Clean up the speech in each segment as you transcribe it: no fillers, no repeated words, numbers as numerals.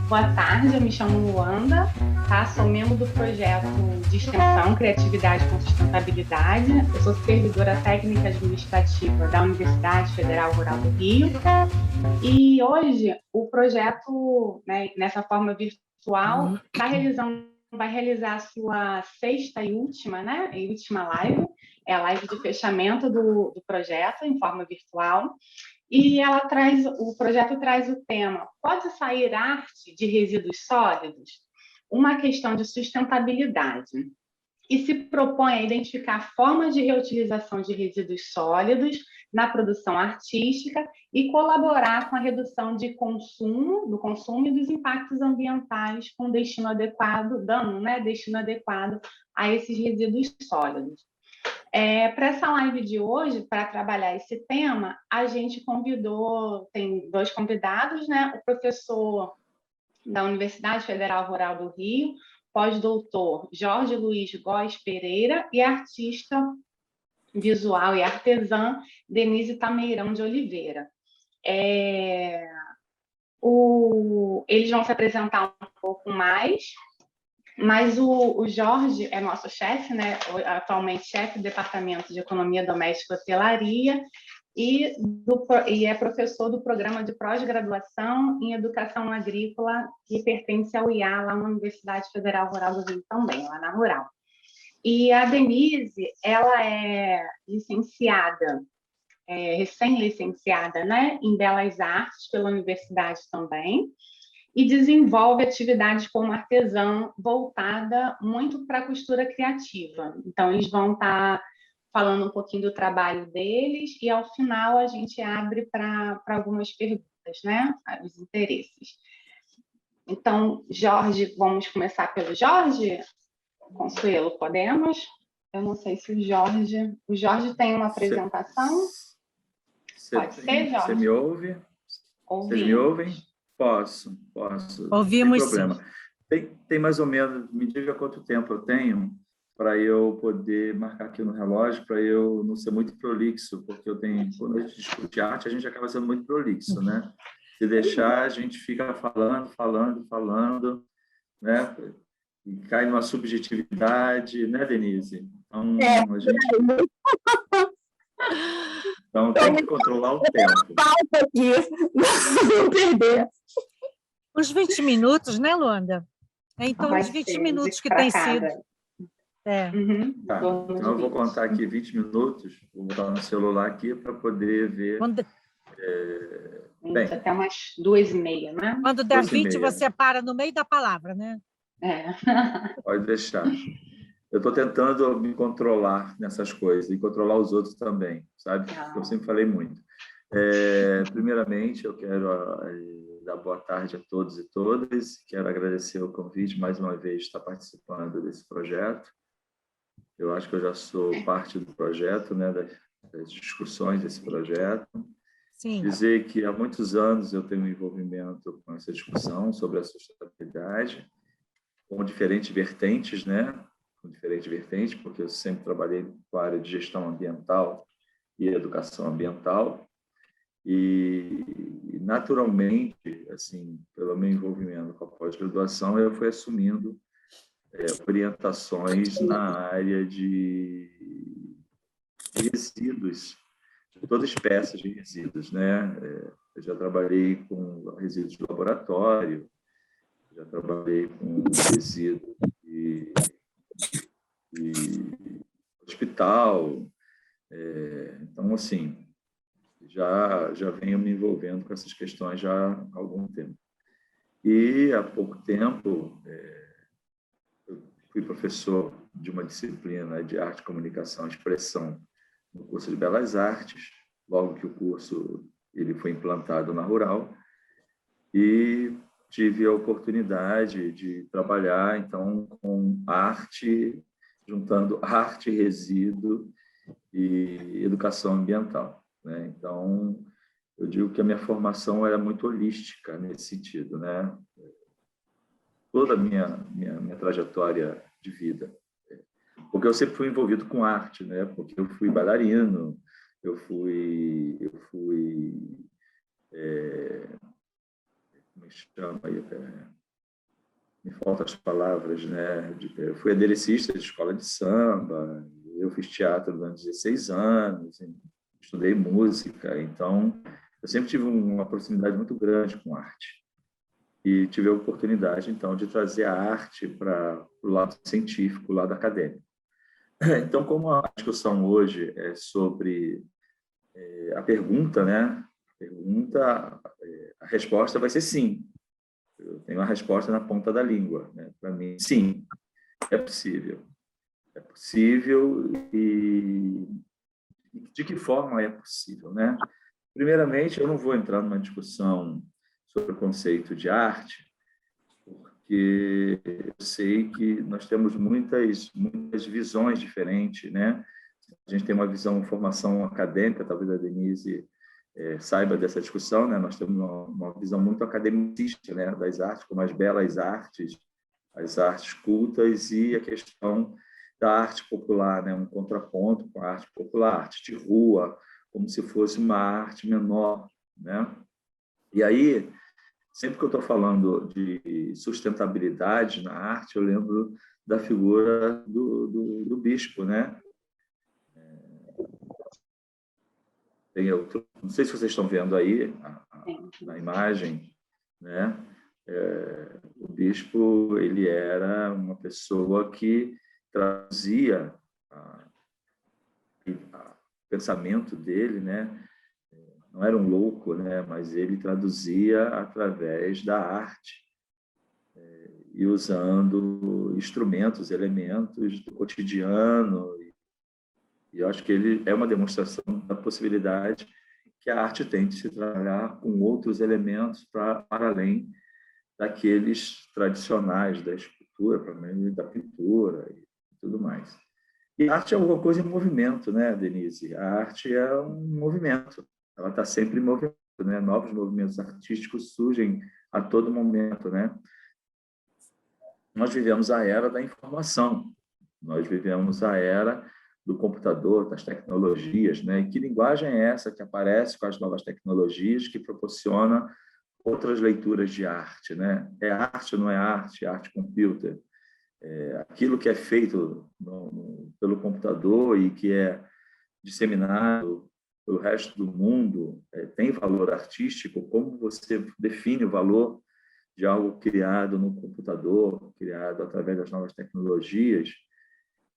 Boa tarde, eu me chamo Luanda, tá? Sou membro do projeto de extensão Criatividade com Sustentabilidade. Eu sou servidora técnica administrativa da Universidade Federal Rural do Rio. E hoje o projeto, né, nessa forma virtual, vai realizar a sua sexta e última, né, e última live. É a live de fechamento do projeto em forma virtual. E o projeto traz o tema: pode sair arte de resíduos sólidos? Uma questão de sustentabilidade. E se propõe a identificar formas de reutilização de resíduos sólidos na produção artística e colaborar com a redução do consumo e dos impactos ambientais com destino adequado, destino adequado a esses resíduos sólidos. Para essa live de hoje, para trabalhar esse tema, a gente tem dois convidados, né? O professor da Universidade Federal Rural do Rio, pós-doutor Jorge Luiz Góes Pereira, e a artista visual e artesã Denise Tameirão de Oliveira. Eles vão se apresentar um pouco mais, mas o Jorge é nosso chefe, né? Atualmente chefe do Departamento de Economia Doméstica e Hotelaria, e é professor do programa de pós-graduação em Educação Agrícola, que pertence ao IA, lá na Universidade Federal Rural do Rio também, lá na Rural. E a Denise, ela é licenciada, recém-licenciada, né, em Belas Artes pela universidade também, e desenvolve atividades como artesã voltada muito para a costura criativa. Então, eles vão estar falando um pouquinho do trabalho deles e, ao final, a gente abre para algumas perguntas, né? Os interesses. Então, Jorge, vamos começar pelo Jorge? Consuelo, podemos? Eu não sei se o Jorge tem uma apresentação. Pode ser, Jorge? Você me ouve? Vocês me ouvem? Posso. Ouvimos, sem problema. Tem mais ou menos, me diga quanto tempo eu tenho para eu poder marcar aqui no relógio, para eu não ser muito prolixo, porque quando a gente discute arte, a gente acaba sendo muito prolixo, né? Se deixar, a gente fica falando, né? E cai numa subjetividade, né, Denise? Então, tem que controlar o tempo. Falta aqui, não perder. Uns 20 minutos, né, Luanda? Então, uns 20 minutos que tem sido. Tá. Então, eu vou contar aqui 20 minutos, vou botar no celular aqui para poder ver. Bem, até umas 2h30, né? Quando der 20, você para no meio da palavra, né? Pode deixar. Eu estou tentando me controlar nessas coisas e controlar os outros também, sabe? Eu sempre falei muito. Primeiramente, eu quero dar boa tarde a todos e todas. Quero agradecer o convite, mais uma vez, de estar participando desse projeto. Eu acho que eu já sou parte do projeto, né, das discussões desse projeto. Sim. Dizer que há muitos anos eu tenho um envolvimento com essa discussão sobre a sustentabilidade, com diferentes vertentes, né? Porque eu sempre trabalhei com a área de gestão ambiental e educação ambiental. E naturalmente, assim, pelo meu envolvimento com a pós-graduação, eu fui assumindo orientações na área de resíduos, de toda espécie de resíduos, né? Eu já trabalhei com resíduos de laboratório, já trabalhei com resíduos de hospital. Então, assim, já venho me envolvendo com essas questões já há algum tempo. E, há pouco tempo, eu fui professor de uma disciplina de arte, comunicação e expressão no curso de Belas Artes, logo que o curso ele foi implantado na Rural, e tive a oportunidade de trabalhar, então, com arte, juntando arte, resíduo e educação ambiental, né? Então, eu digo que a minha formação era muito holística nesse sentido, né? Toda a minha trajetória de vida porque eu sempre fui envolvido com arte, né? Porque eu fui bailarino, como é que chama aí? Me faltam as palavras, né? Eu fui aderecista de escola de samba, eu fiz teatro durante 16 anos, estudei música, então eu sempre tive uma proximidade muito grande com arte. E tive a oportunidade, então, de trazer a arte para o lado científico, o lado acadêmico. Então, como a discussão hoje é sobre a pergunta, né? A resposta vai ser sim. Eu tenho a resposta na ponta da língua, né? Para mim, sim, é possível. É possível e de que forma é possível, né? Primeiramente, eu não vou entrar numa discussão sobre o conceito de arte, porque eu sei que nós temos muitas visões diferentes, né? A gente tem uma formação acadêmica, talvez a Denise saiba dessa discussão, né? Nós temos uma visão muito academicista, né? Das artes, como as belas artes, as artes cultas e a questão da arte popular, né? Um contraponto com a arte popular, arte de rua, como se fosse uma arte menor, né? E aí, sempre que eu estou falando de sustentabilidade na arte, eu lembro da figura do bispo, né? Não sei se vocês estão vendo aí a imagem, né? O bispo, ele era uma pessoa que traduzia o pensamento dele, né? Não era um louco, né? Mas ele traduzia através da arte e usando instrumentos, elementos do cotidiano. E eu acho que ele é uma demonstração da possibilidade que a arte tem de se trabalhar com outros elementos para além daqueles tradicionais da escultura, para além da pintura e tudo mais. E a arte é alguma coisa em movimento, né, Denise? A arte é um movimento, ela está sempre em movimento, né? Novos movimentos artísticos surgem a todo momento, né? Nós vivemos a era da informação, nós vivemos a era do computador, das tecnologias, né? E que linguagem é essa que aparece com as novas tecnologias que proporciona outras leituras de arte, né? É arte ou não é arte? Arte computer. Aquilo que é feito pelo computador e que é disseminado pelo resto do mundo tem valor artístico? Como você define o valor de algo criado no computador, criado através das novas tecnologias,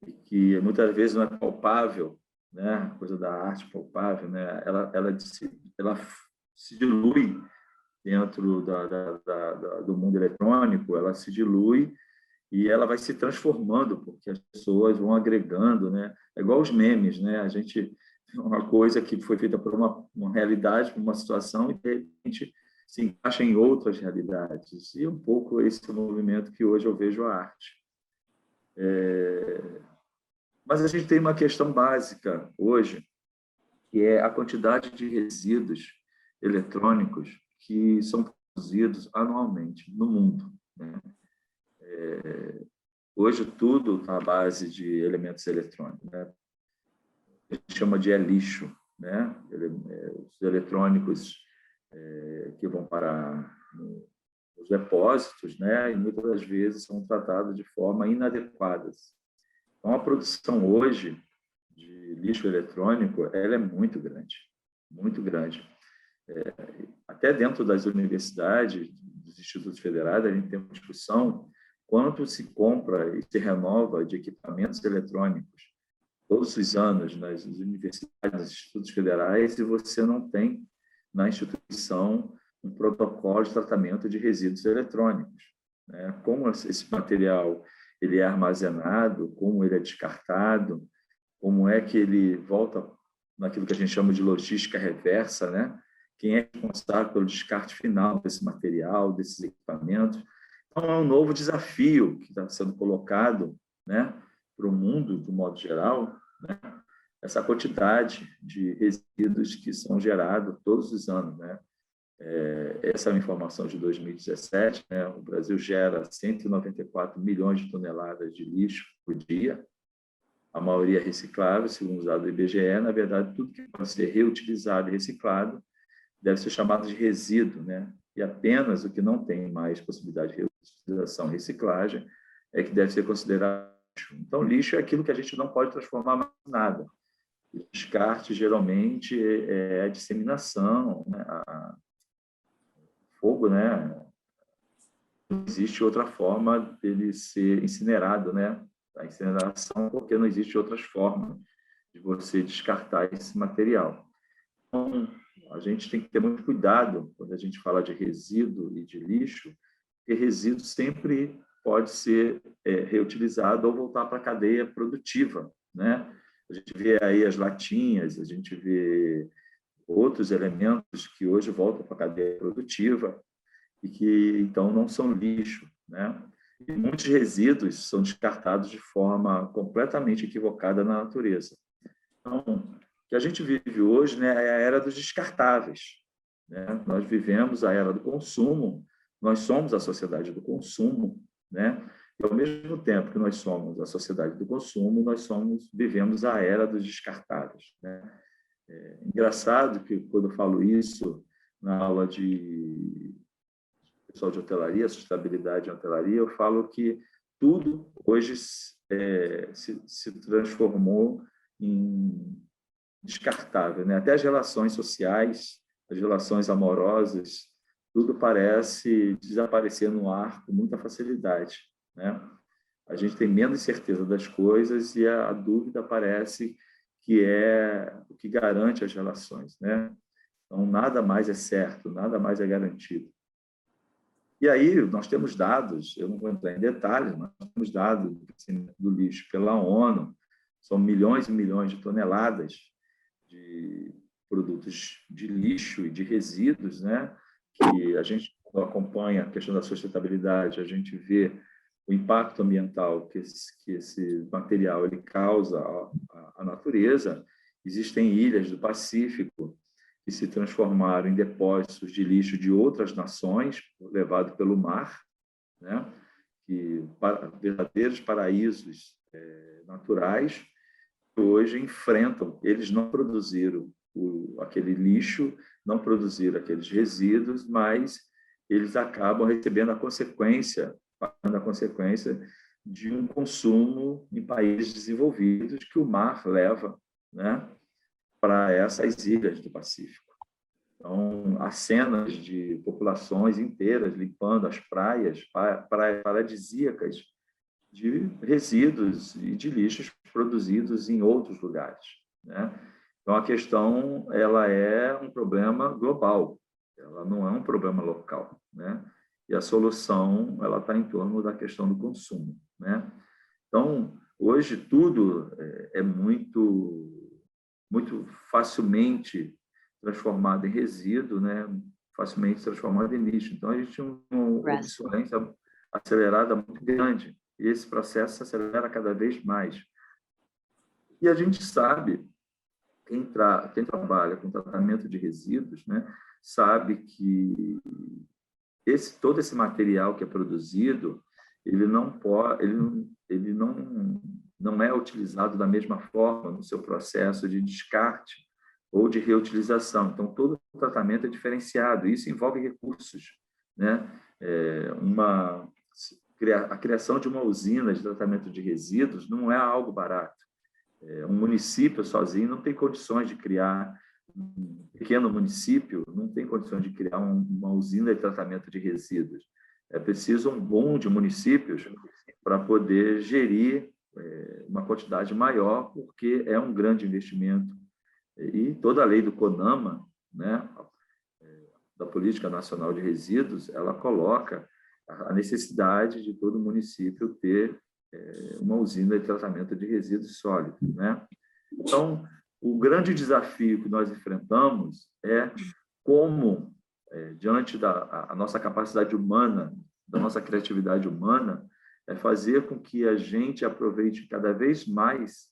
e que muitas vezes não é palpável, né? A coisa da arte palpável, né? Ela se dilui dentro do mundo eletrônico, ela se dilui e ela vai se transformando, porque as pessoas vão agregando, né? É igual os memes, né? A gente uma coisa que foi feita por uma realidade, por uma situação, e de repente se encaixa em outras realidades. E um pouco esse movimento que hoje eu vejo a arte. Mas a gente tem uma questão básica hoje, que é a quantidade de resíduos eletrônicos que são produzidos anualmente no mundo, né? Hoje tudo está à base de elementos eletrônicos, né? A gente chama de lixo, né? Os eletrônicos que vão para os depósitos, né? E muitas das vezes são tratados de forma inadequada. Então, a produção hoje de lixo eletrônico ela é muito grande, muito grande. Até dentro das universidades, dos institutos federais, a gente tem uma discussão quanto se compra e se renova de equipamentos eletrônicos todos os anos nas universidades, nos institutos federais, e você não tem na instituição um protocolo de tratamento de resíduos eletrônicos, né? Como esse material ele é armazenado, como ele é descartado, como é que ele volta naquilo que a gente chama de logística reversa, né? Quem é responsável pelo descarte final desse material, desses equipamentos. Então, é um novo desafio que está sendo colocado, né, para o mundo, de um modo geral, né? Essa quantidade de resíduos que são gerados todos os anos, né? Essa é uma informação de 2017, né? O Brasil gera 194 milhões de toneladas de lixo por dia, a maioria é reciclável, segundo os dados do IBGE. Na verdade, tudo que pode ser reutilizado e reciclado deve ser chamado de resíduo, né? E apenas o que não tem mais possibilidade de reutilização e reciclagem é que deve ser considerado lixo. Então, lixo é aquilo que a gente não pode transformar mais em nada. O descarte, geralmente, é a disseminação, né? Fogo, né? Não existe outra forma dele ser incinerado, né? A incineração, porque não existe outras formas de você descartar esse material. Então, a gente tem que ter muito cuidado quando a gente fala de resíduo e de lixo, porque resíduo sempre pode ser reutilizado ou voltar para a cadeia produtiva, né? A gente vê aí as latinhas, a gente vê outros elementos que hoje voltam para a cadeia produtiva e que, então, não são lixo, né? E muitos resíduos são descartados de forma completamente equivocada na natureza. Então, o que a gente vive hoje, né, é a era dos descartáveis, né? Nós vivemos a era do consumo, nós somos a sociedade do consumo, né? E, ao mesmo tempo que nós somos a sociedade do consumo, vivemos a era dos descartáveis, né? É engraçado que, quando eu falo isso na aula de pessoal de hotelaria, sustentabilidade em hotelaria, eu falo que tudo hoje se transformou em descartável, né? Até as relações sociais, as relações amorosas, tudo parece desaparecer no ar com muita facilidade, né? A gente tem menos certeza das coisas e a dúvida parece que é o que garante as relações, né? Então, nada mais é certo, nada mais é garantido. E aí, nós temos dados, eu não vou entrar em detalhes, mas temos dados do lixo pela ONU, são milhões e milhões de toneladas de produtos de lixo e de resíduos, né? Que a gente acompanha a questão da sustentabilidade, a gente vê o impacto ambiental que esse material ele causa à natureza. Existem ilhas do Pacífico que se transformaram em depósitos de lixo de outras nações, levado pelo mar, né? Que verdadeiros paraísos naturais, que hoje enfrentam. Eles não produziram aquele lixo, não produziram aqueles resíduos, mas eles acabam recebendo pagando a consequência de um consumo em países desenvolvidos que o mar leva, né, para essas ilhas do Pacífico. Então, há cenas de populações inteiras limpando as praias paradisíacas de resíduos e de lixos produzidos em outros lugares, né? Então, a questão ela é um problema global, ela não é um problema local, né? E a solução ela está em torno da questão do consumo, né? Então, hoje tudo é muito facilmente transformado em resíduo, né? Facilmente transformado em lixo. Então, a gente tem uma obsolescência acelerada muito grande, e esse processo se acelera cada vez mais. E a gente sabe, quem trabalha com tratamento de resíduos, né, sabe que todo esse material que é produzido, ele não é utilizado da mesma forma no seu processo de descarte ou de reutilização. Então, todo o tratamento é diferenciado, e isso envolve recursos, né? A criação de uma usina de tratamento de resíduos não é algo barato. Um município sozinho não tem condições de criar, um pequeno município não tem condições de criar uma usina de tratamento de resíduos. É preciso um boom de municípios para poder gerir uma quantidade maior, porque é um grande investimento. E toda a lei do CONAMA, né, da Política Nacional de Resíduos, ela coloca a necessidade de todo município ter uma usina de tratamento de resíduos sólidos, né? Então, o grande desafio que nós enfrentamos é como, diante da nossa capacidade humana, da nossa criatividade humana, é fazer com que a gente aproveite cada vez mais,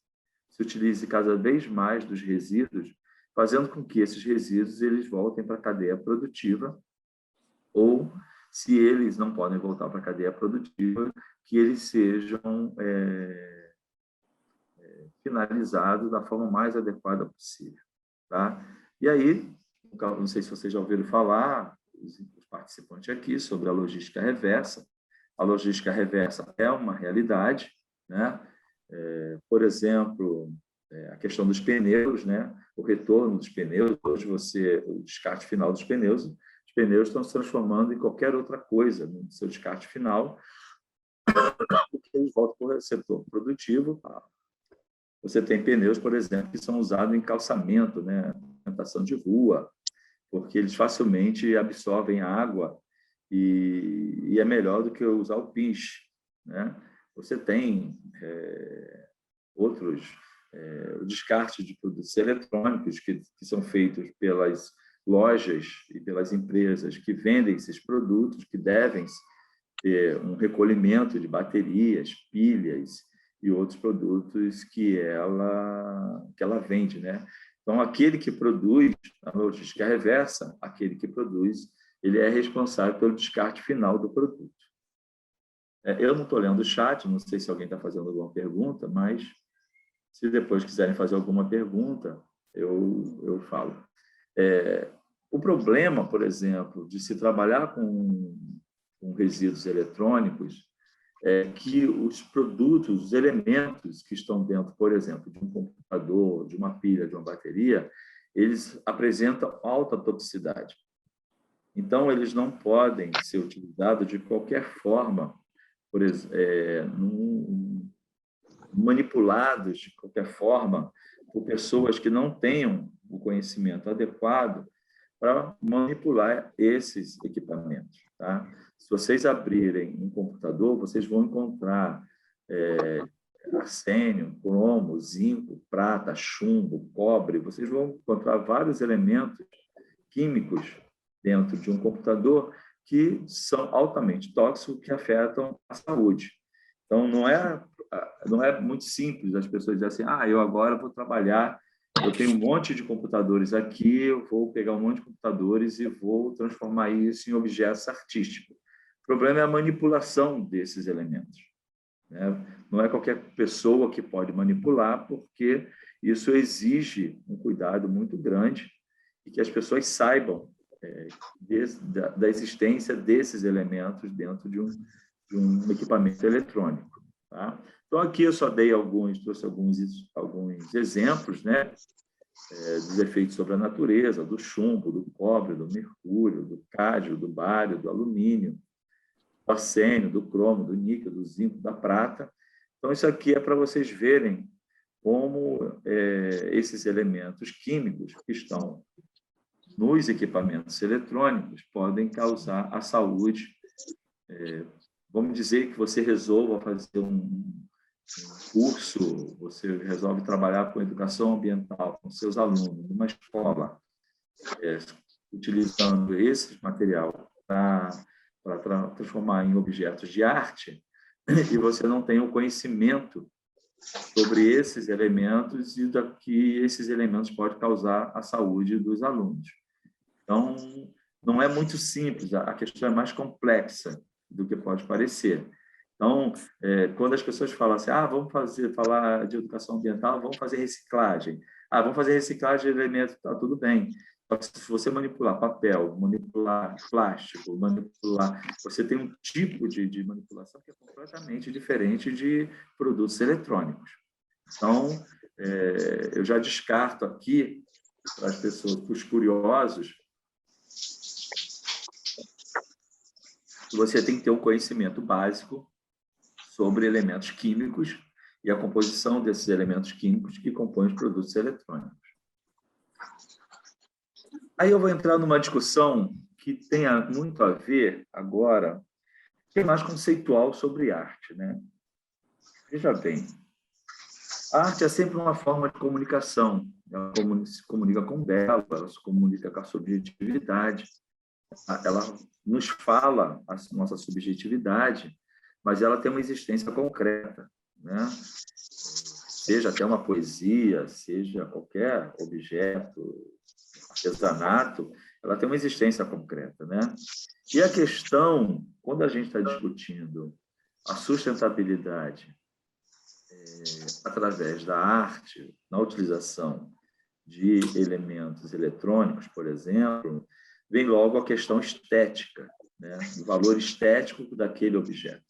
se utilize cada vez mais dos resíduos, fazendo com que esses resíduos eles voltem para a cadeia produtiva, ou, se eles não podem voltar para a cadeia produtiva, que eles sejam finalizado da forma mais adequada possível. Tá? E aí, não sei se vocês já ouviram falar, os participantes aqui, sobre a logística reversa. A logística reversa é uma realidade, né? Por exemplo, a questão dos pneus, né? O retorno dos pneus. Hoje, o descarte final dos pneus, os pneus estão se transformando em qualquer outra coisa no seu descarte final, porque eles voltam para o setor produtivo. Você tem pneus, por exemplo, que são usados em calçamento, né? Pavimentação de rua, porque eles facilmente absorvem água e é melhor do que usar o pinche, né? Você tem outros descartes de produtos eletrônicos que são feitos pelas lojas e pelas empresas que vendem esses produtos, que devem ter um recolhimento de baterias, pilhas e outros produtos que ela vende, né? Então, aquele que produz a logística reversa, aquele que produz, ele é responsável pelo descarte final do produto. Eu não estou lendo o chat, não sei se alguém está fazendo alguma pergunta, mas se depois quiserem fazer alguma pergunta, eu falo. O problema, por exemplo, de se trabalhar com resíduos eletrônicos é que os produtos, os elementos que estão dentro, por exemplo, de um computador, de uma pilha, de uma bateria, eles apresentam alta toxicidade. Então, eles não podem ser utilizados de qualquer forma, por exemplo, manipulados de qualquer forma por pessoas que não tenham o conhecimento adequado para manipular esses equipamentos. Tá? Se vocês abrirem um computador, vocês vão encontrar arsênio, cromo, zinco, prata, chumbo, cobre. Vocês vão encontrar vários elementos químicos dentro de um computador que são altamente tóxicos, que afetam a saúde. Então, não é muito simples as pessoas dizerem assim, eu agora vou trabalhar, eu tenho um monte de computadores aqui, eu vou pegar um monte de computadores e vou transformar isso em objetos artísticos. O problema é a manipulação desses elementos, né? Não é qualquer pessoa que pode manipular, porque isso exige um cuidado muito grande e que as pessoas saibam da existência desses elementos dentro de um equipamento eletrônico. Tá? Então, aqui eu só trouxe alguns exemplos, né, dos efeitos sobre a natureza, do chumbo, do cobre, do mercúrio, do cádmio, do bário, do alumínio, do arsênio, do cromo, do níquel, do zinco, da prata. Então, isso aqui é para vocês verem como esses elementos químicos que estão nos equipamentos eletrônicos podem causar à saúde. Vamos dizer que você resolva fazer um curso, você resolve trabalhar com educação ambiental com seus alunos numa escola, utilizando esse material para transformar em objetos de arte, e você não tem o conhecimento sobre esses elementos e do que esses elementos podem causar à saúde dos alunos. Então, não é muito simples, a questão é mais complexa do que pode parecer. Então, quando as pessoas falam assim, vamos falar de educação ambiental, vamos fazer reciclagem. Vamos fazer reciclagem de elementos, está tudo bem. Se você manipular papel, manipular plástico, você tem um tipo de manipulação que é completamente diferente de produtos eletrônicos. Então, eu já descarto aqui para as pessoas, para os curiosos, que você tem que ter um conhecimento básico sobre elementos químicos e a composição desses elementos químicos que compõem os produtos eletrônicos. Aí eu vou entrar numa discussão que tem muito a ver agora, que é mais conceitual sobre arte, né? Veja bem, a arte é sempre uma forma de comunicação. Ela se comunica com o belo, ela se comunica com a subjetividade, ela nos fala a nossa subjetividade, mas ela tem uma existência concreta, né? Seja até uma poesia, seja qualquer objeto, artesanato, ela tem uma existência concreta, né? E a questão, quando a gente está discutindo a sustentabilidade através da arte, na utilização de elementos eletrônicos, por exemplo, vem logo a questão estética, né? O valor estético daquele objeto.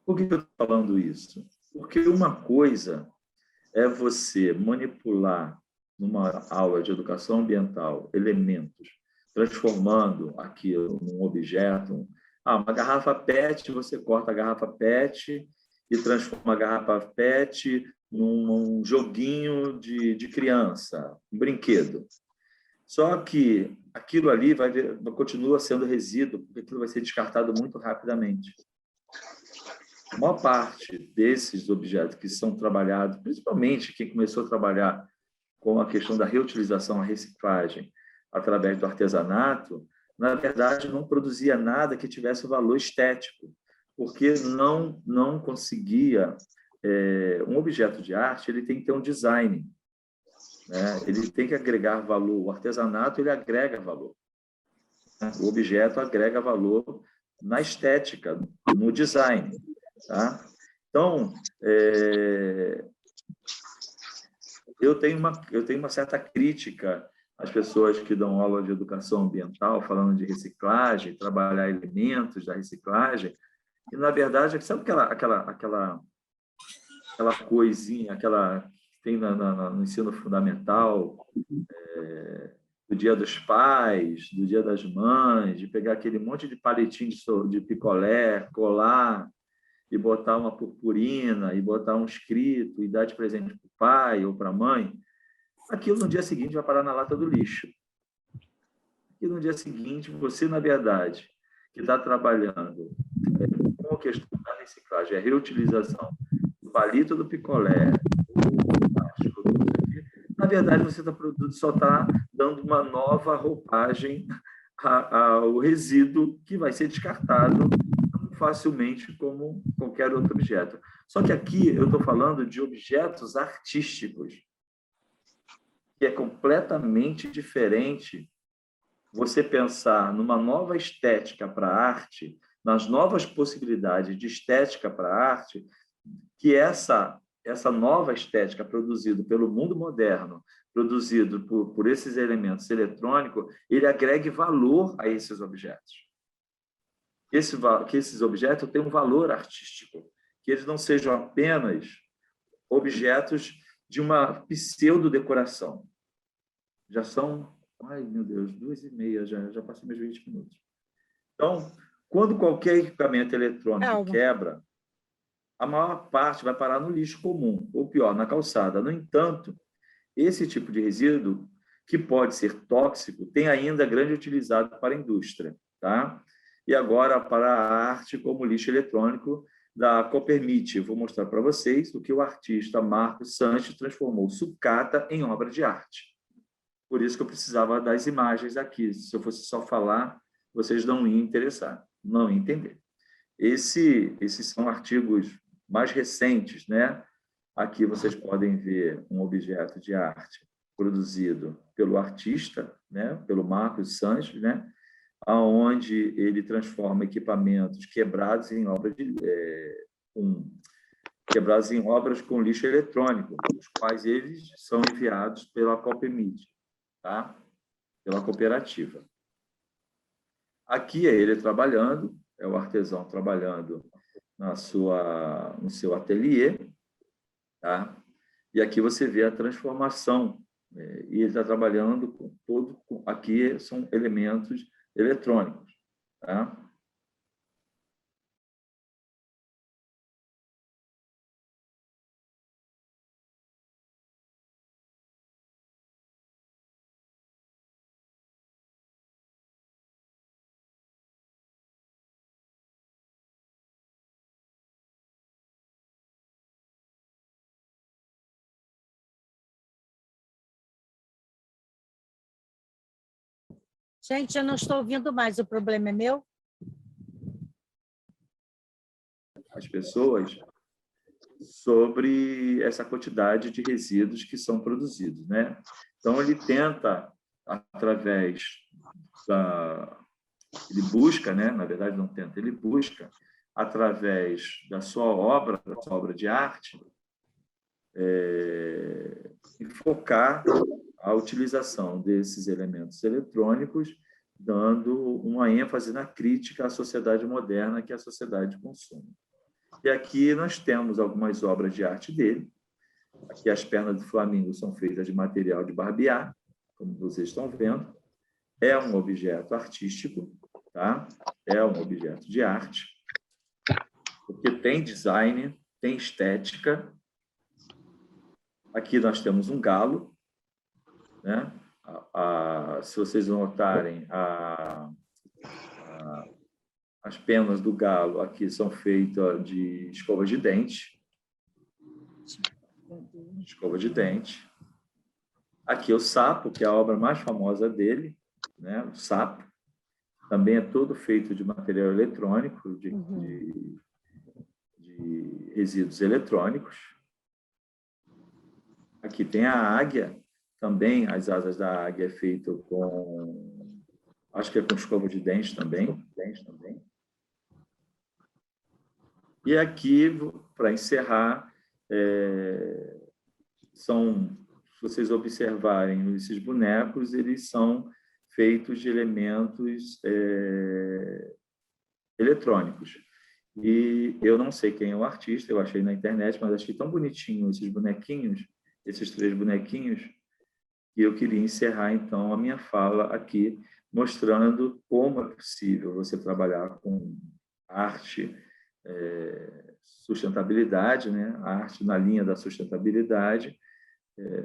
Por que eu estou falando isso? Porque uma coisa é você manipular, numa aula de educação ambiental, elementos, transformando aquilo num objeto. Uma garrafa PET, você corta a garrafa PET e transforma a garrafa PET num joguinho de criança, um brinquedo. Só que aquilo ali continua sendo resíduo, porque aquilo vai ser descartado muito rapidamente. A maior parte desses objetos que são trabalhados, principalmente quem começou a trabalhar com a questão da reutilização, a reciclagem, através do artesanato, na verdade, não produzia nada que tivesse valor estético, porque não conseguia... um objeto de arte ele tem que ter um design, né? Ele tem que agregar valor. O artesanato ele agrega valor. O objeto agrega valor na estética, no design. Tá? Então, eu tenho uma certa crítica às pessoas que dão aula de educação ambiental, falando de reciclagem, trabalhar elementos da reciclagem, e, na verdade, sabe aquela coisinha, aquela que tem no ensino fundamental, do Dia dos Pais, do Dia das Mães, de pegar aquele monte de palitinho de picolé, colar, e botar uma purpurina, e botar um escrito, e dar de presente para o pai ou para a mãe, aquilo no dia seguinte vai parar na lata do lixo. E no dia seguinte, você, na verdade, que está trabalhando com a questão da reciclagem, a reutilização do palito do picolé, do plástico, na verdade, você só está dando uma nova roupagem ao resíduo que vai ser descartado facilmente como qualquer outro objeto. Só que aqui eu estou falando de objetos artísticos, que é completamente diferente você pensar numa nova estética para a arte, nas novas possibilidades de estética para a arte, que essa nova estética produzida pelo mundo moderno, produzido por esses elementos eletrônicos, ele agregue valor a esses objetos. Que esses objetos tenham um valor artístico, que eles não sejam apenas objetos de uma pseudo-decoração. Já são, ai meu Deus, 2h30, já passei meus 20 minutos. Então, quando qualquer equipamento eletrônico quebra, a maior parte vai parar no lixo comum, ou pior, na calçada. No entanto, esse tipo de resíduo, que pode ser tóxico, tem ainda grande utilizado para a indústria, tá? E agora para a arte como lixo eletrônico da Copermit. Vou mostrar para vocês o que o artista Marcos Sanches transformou sucata em obra de arte. Por isso que eu precisava das imagens aqui. Se eu fosse só falar, vocês não iam interessar, não iam entender. Esses são artigos mais recentes, né? Aqui vocês podem ver um objeto de arte produzido pelo artista, né? Pelo Marcos Sanches, né? Onde ele transforma equipamentos quebrados em obras com lixo eletrônico, os quais eles são enviados pela Copermit, tá? Pela cooperativa. Aqui é ele trabalhando, é o artesão trabalhando no seu ateliê, tá? E aqui você vê a transformação, e ele está trabalhando com aqui são elementos eletrônicos, tá? Gente, eu não estou ouvindo mais. O problema é meu? As pessoas sobre essa quantidade de resíduos que são produzidos, né? Então, ele tenta, através ele busca, né? Na verdade, não tenta, ele busca, através da sua obra de arte, e focar a utilização desses elementos eletrônicos, dando uma ênfase na crítica à sociedade moderna, que é a sociedade de consumo. E aqui nós temos algumas obras de arte dele. Aqui as pernas do Flamingo são feitas de material de barbear, como vocês estão vendo. É um objeto artístico, tá? É um objeto de arte, porque tem design, tem estética. Aqui nós temos um galo, né? Se vocês notarem, as penas do galo aqui são feitas de escova de dente. Escova de dente. Aqui o sapo, que é a obra mais famosa dele, né? O sapo. Também é todo feito de material eletrônico, de resíduos eletrônicos. Aqui tem a águia. Também as asas da águia é feito com... Acho que é com escova de dente também. E aqui, para encerrar, se vocês observarem esses bonecos, eles são feitos de elementos eletrônicos. E eu não sei quem é o artista, eu achei na internet, mas achei tão bonitinho esses bonequinhos, esses 3 bonequinhos, que eu queria encerrar, então, a minha fala aqui, mostrando como é possível você trabalhar com arte, sustentabilidade, né? A arte na linha da sustentabilidade,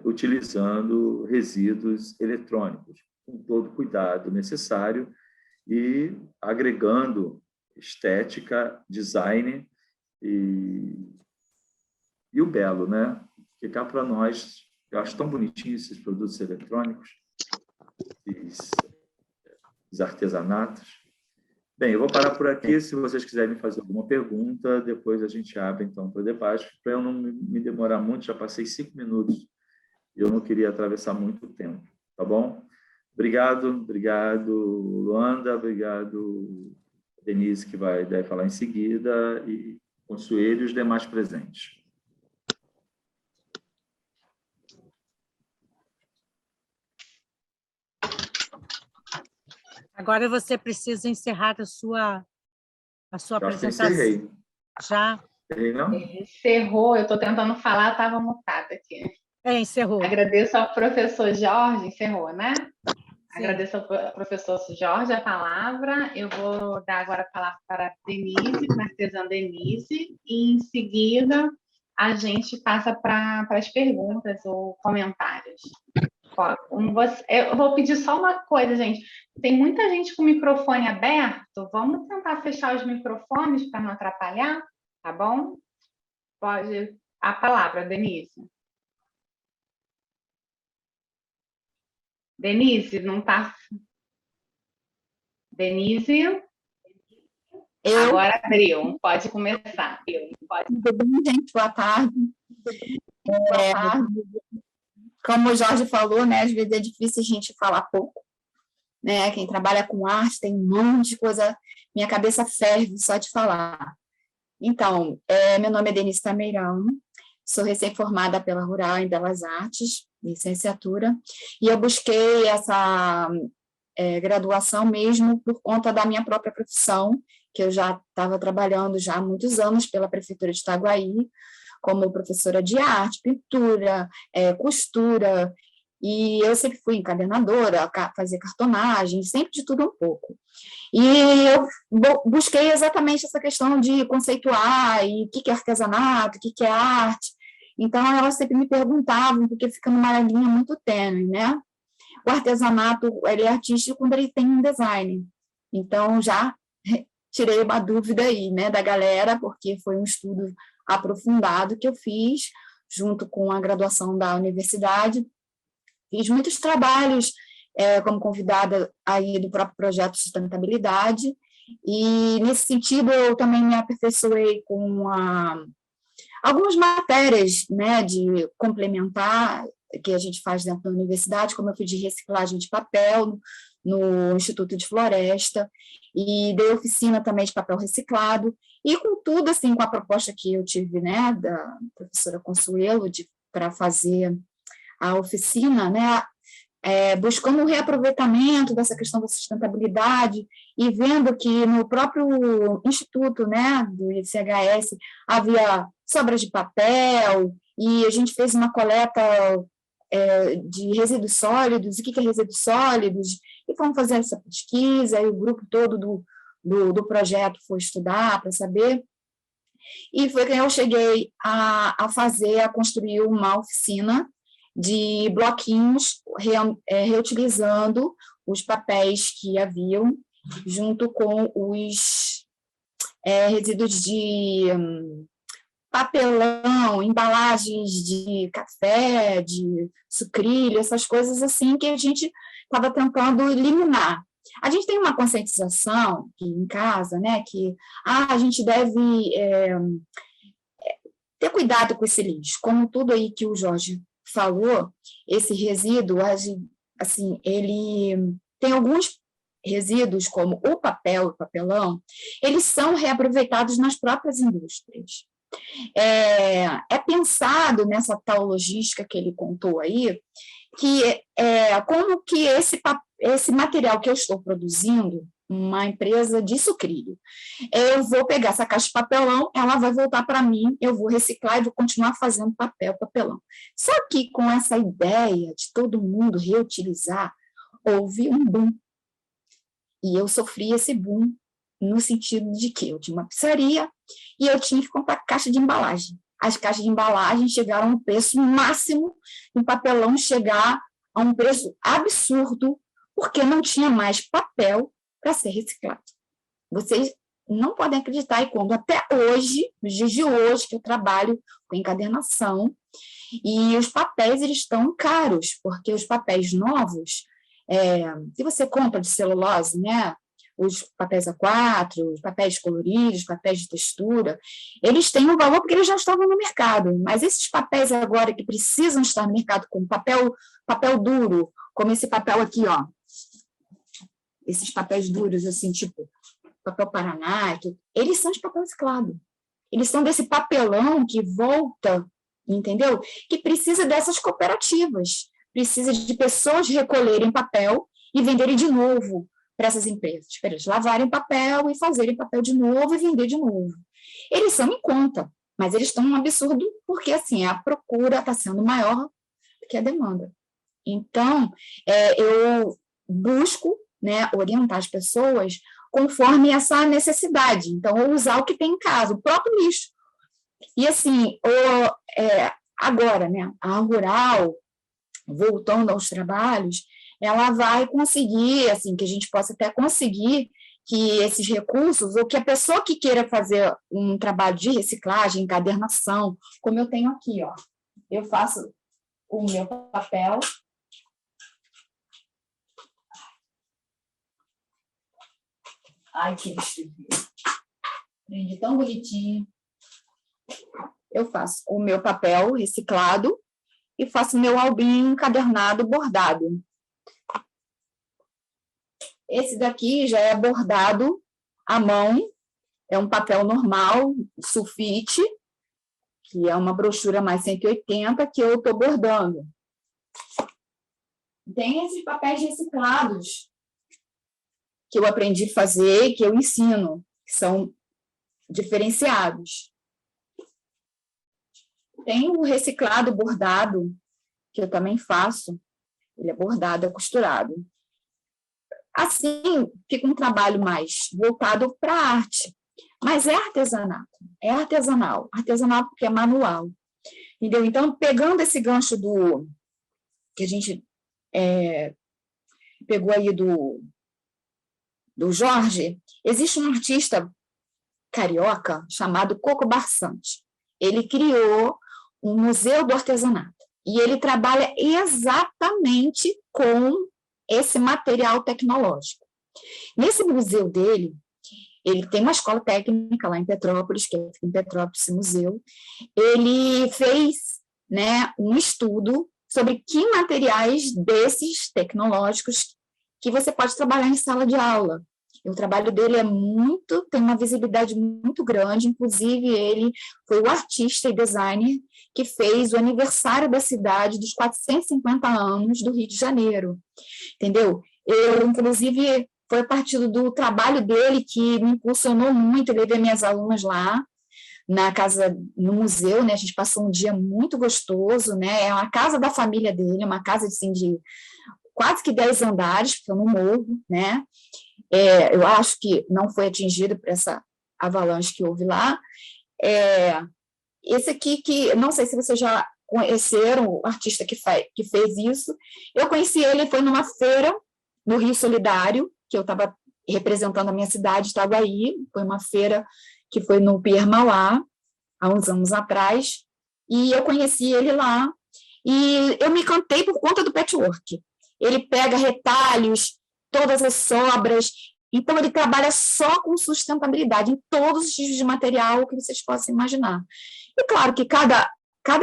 utilizando resíduos eletrônicos, com todo o cuidado necessário e agregando estética, design e o belo, né? Que cá para nós, eu acho tão bonitinho esses produtos eletrônicos, os artesanatos. Bem, eu vou parar por aqui. Se vocês quiserem fazer alguma pergunta, depois a gente abre, então, para o debate. Para eu não me demorar muito, já passei 5 minutos e eu não queria atravessar muito tempo, tá bom? Obrigado, Luanda, obrigado, Denise, que deve falar em seguida, e Consuelo e os demais presentes. Agora você precisa encerrar a sua apresentação. Encerrei. Já? Encerrei, não? Encerrou, eu estou tentando falar, estava mutada aqui. Encerrou. Agradeço ao professor Jorge, encerrou, né? Sim. Agradeço ao professor Jorge a palavra. Eu vou dar agora a palavra para a Denise, para a artesã Denise, e em seguida a gente passa para as perguntas ou comentários. Eu vou pedir só uma coisa, gente. Tem muita gente com o microfone aberto. Vamos tentar fechar os microfones para não atrapalhar, tá bom? Pode. A palavra, Denise. Denise, não está. Denise? Agora abriu. Pode começar. Tudo bem, gente? Boa tarde. Como o Jorge falou, né, às vezes é difícil a gente falar pouco, né? Quem trabalha com arte tem um monte de coisa, minha cabeça ferve só de falar. Então, meu nome é Denise Tameirão, sou recém-formada pela Rural em Belas Artes, licenciatura, e eu busquei essa graduação mesmo por conta da minha própria profissão, que eu já estava trabalhando já há muitos anos pela Prefeitura de Itaguaí, como professora de arte, pintura, costura, e eu sempre fui encadernadora, fazia cartonagem, sempre de tudo um pouco. E eu busquei exatamente essa questão de conceituar, e o que é artesanato, o que é arte. Então, elas sempre me perguntavam, porque fica numa linha muito tênue, né? O artesanato, ele é artístico quando ele tem um design. Então, já tirei uma dúvida aí, né, da galera, porque foi um estudo aprofundado que eu fiz, junto com a graduação da universidade. Fiz muitos trabalhos como convidada aí do próprio projeto de sustentabilidade, e nesse sentido eu também me aperfeiçoei com algumas matérias, né, de complementar, que a gente faz dentro da universidade, como eu fiz de reciclagem de papel no Instituto de Floresta, e dei oficina também de papel reciclado, e com tudo, assim, com a proposta que eu tive, né, da professora Consuelo, de para fazer a oficina, né, buscando o reaproveitamento dessa questão da sustentabilidade e vendo que no próprio instituto, né, do ICHS havia sobras de papel e a gente fez uma coleta de resíduos sólidos, o que é resíduos sólidos, e fomos fazer essa pesquisa, e o grupo todo do projeto foi estudar para saber, e foi que eu cheguei a construir uma oficina de bloquinhos, reutilizando os papéis que haviam, junto com os resíduos de papelão, embalagens de café, de sucrilho, essas coisas assim que a gente estava tentando eliminar. A gente tem uma conscientização aqui em casa, né, que a gente deve ter cuidado com esse lixo, como tudo aí que o Jorge falou, esse resíduo, assim, ele tem alguns resíduos, como o papel e o papelão, eles são reaproveitados nas próprias indústrias. É pensado nessa tal logística que ele contou aí, que como que esse material que eu estou produzindo, uma empresa de sucrilho, eu vou pegar essa caixa de papelão, ela vai voltar para mim, eu vou reciclar e vou continuar fazendo papelão. Só que com essa ideia de todo mundo reutilizar, houve um boom. E eu sofri esse boom no sentido de que eu tinha uma pizzaria e eu tinha que comprar caixa de embalagem. As caixas de embalagem chegaram a um preço máximo, e o papelão chegar a um preço absurdo, porque não tinha mais papel para ser reciclado. Vocês não podem acreditar, e quando até hoje, nos dias de hoje, que eu trabalho com encadernação, e os papéis eles estão caros, porque os papéis novos, se você compra de celulose, né, os papéis A4, os papéis coloridos, papéis de textura, eles têm um valor porque eles já estavam no mercado, mas esses papéis agora que precisam estar no mercado, como papel duro, como esse papel aqui, ó, esses papéis duros, assim, tipo papel Paraná, eles são de papel reciclado. Eles são desse papelão que volta, entendeu? Que precisa dessas cooperativas, precisa de pessoas recolherem papel e venderem de novo para essas empresas, para eles lavarem papel e fazerem papel de novo e vender de novo. Eles são em conta, mas eles estão um absurdo porque, assim, a procura está sendo maior do que a demanda. Então, eu busco, né, orientar as pessoas conforme essa necessidade. Então, eu usar o que tem em casa, o próprio lixo. E, assim, agora, né, a Rural, voltando aos trabalhos, ela vai conseguir, assim, que a gente possa até conseguir que esses recursos, ou que a pessoa que queira fazer um trabalho de reciclagem, encadernação, como eu tenho aqui, ó, eu faço o meu papel. Ai, que escrevi. Aprendi tão bonitinho. Eu faço o meu papel reciclado e faço meu albinho encadernado bordado. Esse daqui já é bordado à mão, é um papel normal, sulfite, que é uma brochura mais 180, que eu estou bordando. Tem esses papéis reciclados, que eu aprendi a fazer e que eu ensino, que são diferenciados. Tem o reciclado bordado, que eu também faço, ele é bordado, é costurado. Assim, fica um trabalho mais voltado para a arte, mas é artesanato, é artesanal porque é manual, entendeu? Então, pegando esse gancho que a gente pegou aí do Jorge, existe um artista carioca chamado Coco Barçante. Ele criou um museu do artesanato e ele trabalha exatamente com esse material tecnológico. Nesse museu dele, ele tem uma escola técnica lá em Petrópolis, que é em Petrópolis, esse museu. Ele fez, né, um estudo sobre que materiais desses tecnológicos que você pode trabalhar em sala de aula. E o trabalho dele tem uma visibilidade muito grande, inclusive ele foi o artista e designer que fez o aniversário da cidade dos 450 anos do Rio de Janeiro, entendeu? Eu, inclusive, foi a partir do trabalho dele que me impulsionou muito, eu levei minhas alunas lá, no museu, né? A gente passou um dia muito gostoso, né? É uma casa da família dele, uma casa assim, de quase que 10 andares, porque eu não morro, né? Eu acho que não foi atingido por essa avalanche que houve lá. Esse aqui, que não sei se vocês já conheceram o artista que fez isso, eu conheci ele, foi numa feira no Rio Solidário, que eu estava representando a minha cidade, Itaguaí, foi uma feira que foi no Pier Mauá, há uns anos atrás, e eu conheci ele lá, e eu me encantei por conta do patchwork. Ele pega retalhos, todas as sobras, então ele trabalha só com sustentabilidade, em todos os tipos de material que vocês possam imaginar. E claro que cada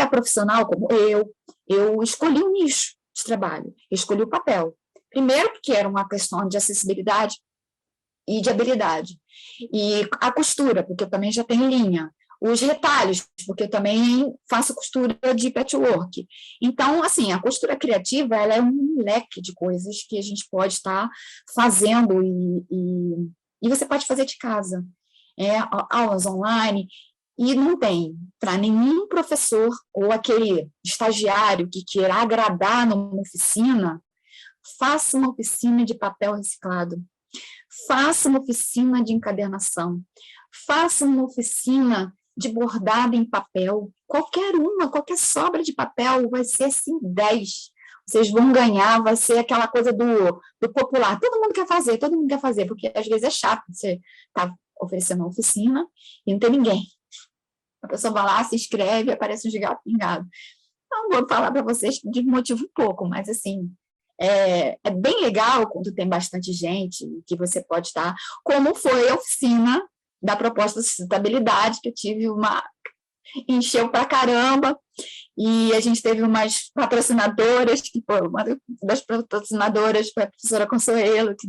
profissional, como eu escolhi um nicho de trabalho, eu escolhi o papel. Primeiro, porque era uma questão de acessibilidade e de habilidade. E a costura, porque eu também já tenho linha. Os retalhos, porque eu também faço costura de patchwork. Então, assim, a costura criativa, ela é um leque de coisas que a gente pode estar fazendo e você pode fazer de casa. Aulas online, e não tem para nenhum professor ou aquele estagiário que queira agradar numa oficina, faça uma oficina de papel reciclado, faça uma oficina de encadernação, faça uma oficina de bordado em papel, qualquer sobra de papel vai ser assim 10. Vocês vão ganhar, vai ser aquela coisa do popular. Todo mundo quer fazer, porque às vezes é chato, você está oferecendo uma oficina e não tem ninguém. A pessoa vai lá, se inscreve, aparece um gato pingado. Não vou falar para vocês que desmotiva um pouco, mas assim, é bem legal quando tem bastante gente, que você pode estar, como foi a oficina da proposta de sustentabilidade, que eu tive encheu pra caramba, e a gente teve umas patrocinadoras, que foi uma das patrocinadoras foi a professora Consuelo, que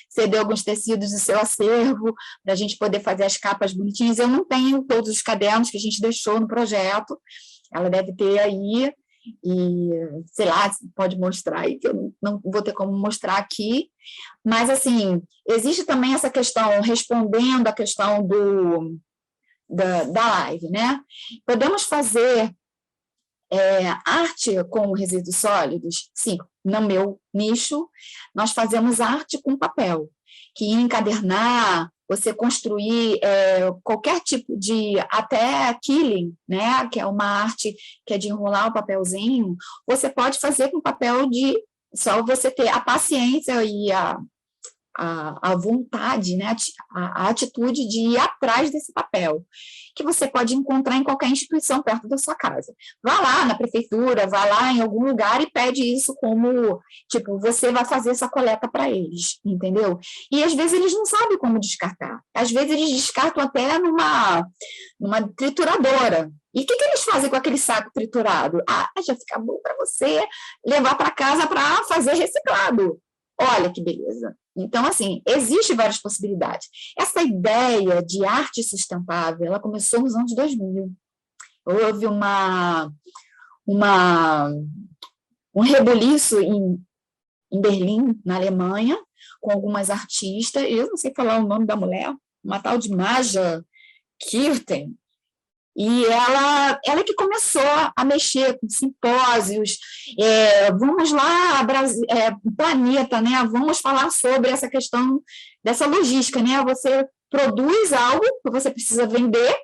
cedeu alguns tecidos do seu acervo, para a gente poder fazer as capas bonitinhas. Eu não tenho todos os cadernos que a gente deixou no projeto, ela deve ter aí, e, sei lá, pode mostrar aí, que eu não vou ter como mostrar aqui, mas, assim, existe também essa questão, respondendo a questão da live, né? Podemos fazer arte com resíduos sólidos? Sim, no meu nicho, nós fazemos arte com papel, que encadernar, você construir qualquer tipo de, até quilling, né, que é uma arte que é de enrolar o papelzinho, você pode fazer com papel só você ter a paciência e a vontade, né, a atitude de ir atrás desse papel, que você pode encontrar em qualquer instituição perto da sua casa. Vá lá na prefeitura, vá lá em algum lugar e pede isso como, tipo, você vai fazer essa coleta para eles, entendeu? E às vezes eles não sabem como descartar. Às vezes eles descartam até numa trituradora. E o que eles fazem com aquele saco triturado? Já fica bom para você levar para casa para fazer reciclado. Olha que beleza. Então, assim, existem várias possibilidades. Essa ideia de arte sustentável, ela começou nos anos 2000. Houve um rebuliço em Berlim, na Alemanha, com algumas artistas, eu não sei falar o nome da mulher, uma tal de Maja Kirten, e ela que começou a mexer com simpósios, vamos lá, planeta, né? Vamos falar sobre essa questão dessa logística, né? Você produz algo que você precisa vender.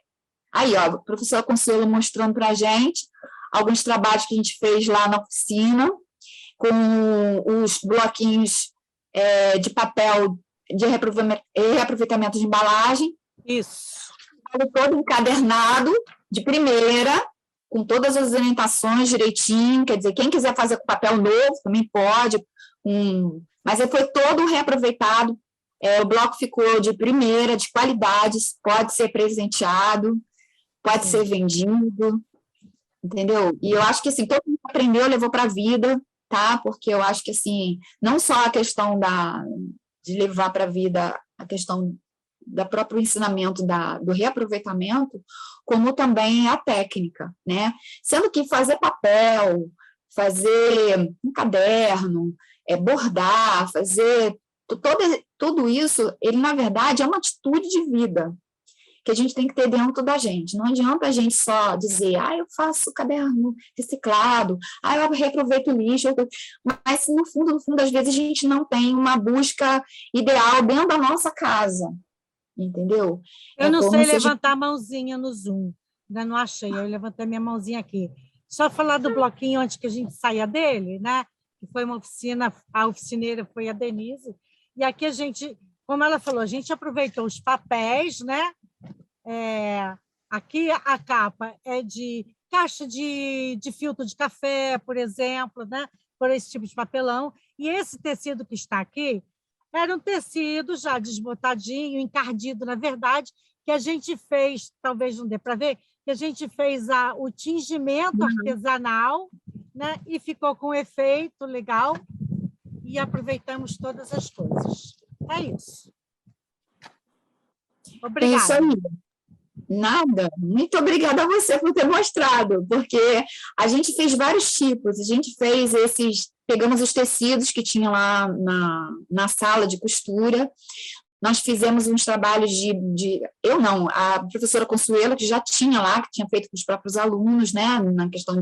Aí, ó, o professor Consuelo mostrando para a gente alguns trabalhos que a gente fez lá na oficina, com os bloquinhos de papel de reaproveitamento de embalagem. Isso. Todo encadernado, de primeira, com todas as orientações direitinho, quer dizer, quem quiser fazer com papel novo também pode, mas foi todo reaproveitado, o bloco ficou de primeira, de qualidade, pode ser presenteado, pode ser vendido, entendeu? E eu acho que, assim, todo mundo aprendeu, levou para a vida, tá? Porque eu acho que, assim, não só a questão de levar para a vida a questão do próprio ensinamento do reaproveitamento, como também a técnica, né? Sendo que fazer papel, fazer um caderno, bordar, fazer tudo isso, ele, na verdade, é uma atitude de vida que a gente tem que ter dentro da gente. Não adianta a gente só dizer, eu faço caderno reciclado, eu reaproveito o lixo, mas no fundo, às vezes a gente não tem uma busca ideal dentro da nossa casa, entendeu? Eu não sei levantar a mãozinha no Zoom, ainda não achei, eu levantei minha mãozinha aqui. Só falar do bloquinho antes que a gente saia dele, né? Que foi uma oficina, a oficineira foi a Denise, e aqui a gente, como ela falou, a gente aproveitou os papéis, né? Aqui a capa é de caixa de filtro de café, por exemplo, né? Por esse tipo de papelão. E esse tecido que está aqui era um tecido já desbotadinho, encardido, na verdade, que a gente fez, talvez não dê para ver, que a gente fez o tingimento artesanal, né? E ficou com um efeito legal e aproveitamos todas as coisas. É isso. Obrigada. É isso aí. Nada, muito obrigada a você por ter mostrado, porque a gente fez vários tipos, a gente fez pegamos os tecidos que tinha lá na sala de costura, nós fizemos uns trabalhos a professora Consuelo, que já tinha lá, que tinha feito com os próprios alunos, né, na questão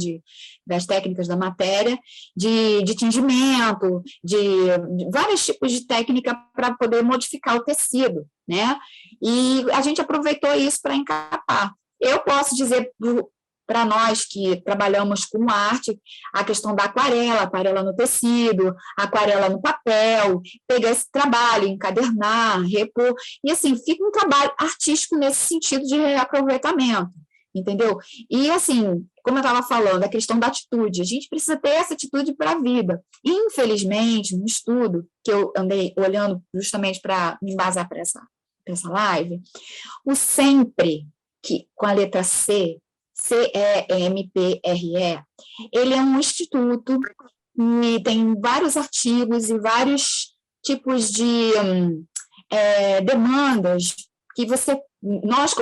das técnicas da matéria, de tingimento, de vários tipos de técnica para poder modificar o tecido, né, e a gente aproveitou isso para encapar. Eu posso dizer para nós que trabalhamos com arte, a questão da aquarela no tecido, aquarela no papel, pegar esse trabalho, encadernar, repor, e assim, fica um trabalho artístico nesse sentido de reaproveitamento, entendeu? E assim, como eu estava falando, a questão da atitude, a gente precisa ter essa atitude para a vida. Infelizmente, no estudo que eu andei olhando justamente para me embasar para essa live, o sempre, que com a letra C, CEMPRE, ele é um instituto e tem vários artigos e vários tipos de demandas que nós,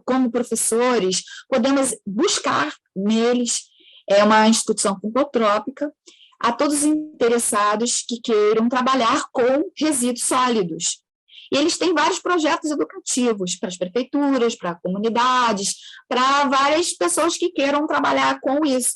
como professores, podemos buscar neles. É uma instituição filantrópica a todos os interessados que queiram trabalhar com resíduos sólidos. E eles têm vários projetos educativos para as prefeituras, para comunidades, para várias pessoas que queiram trabalhar com isso.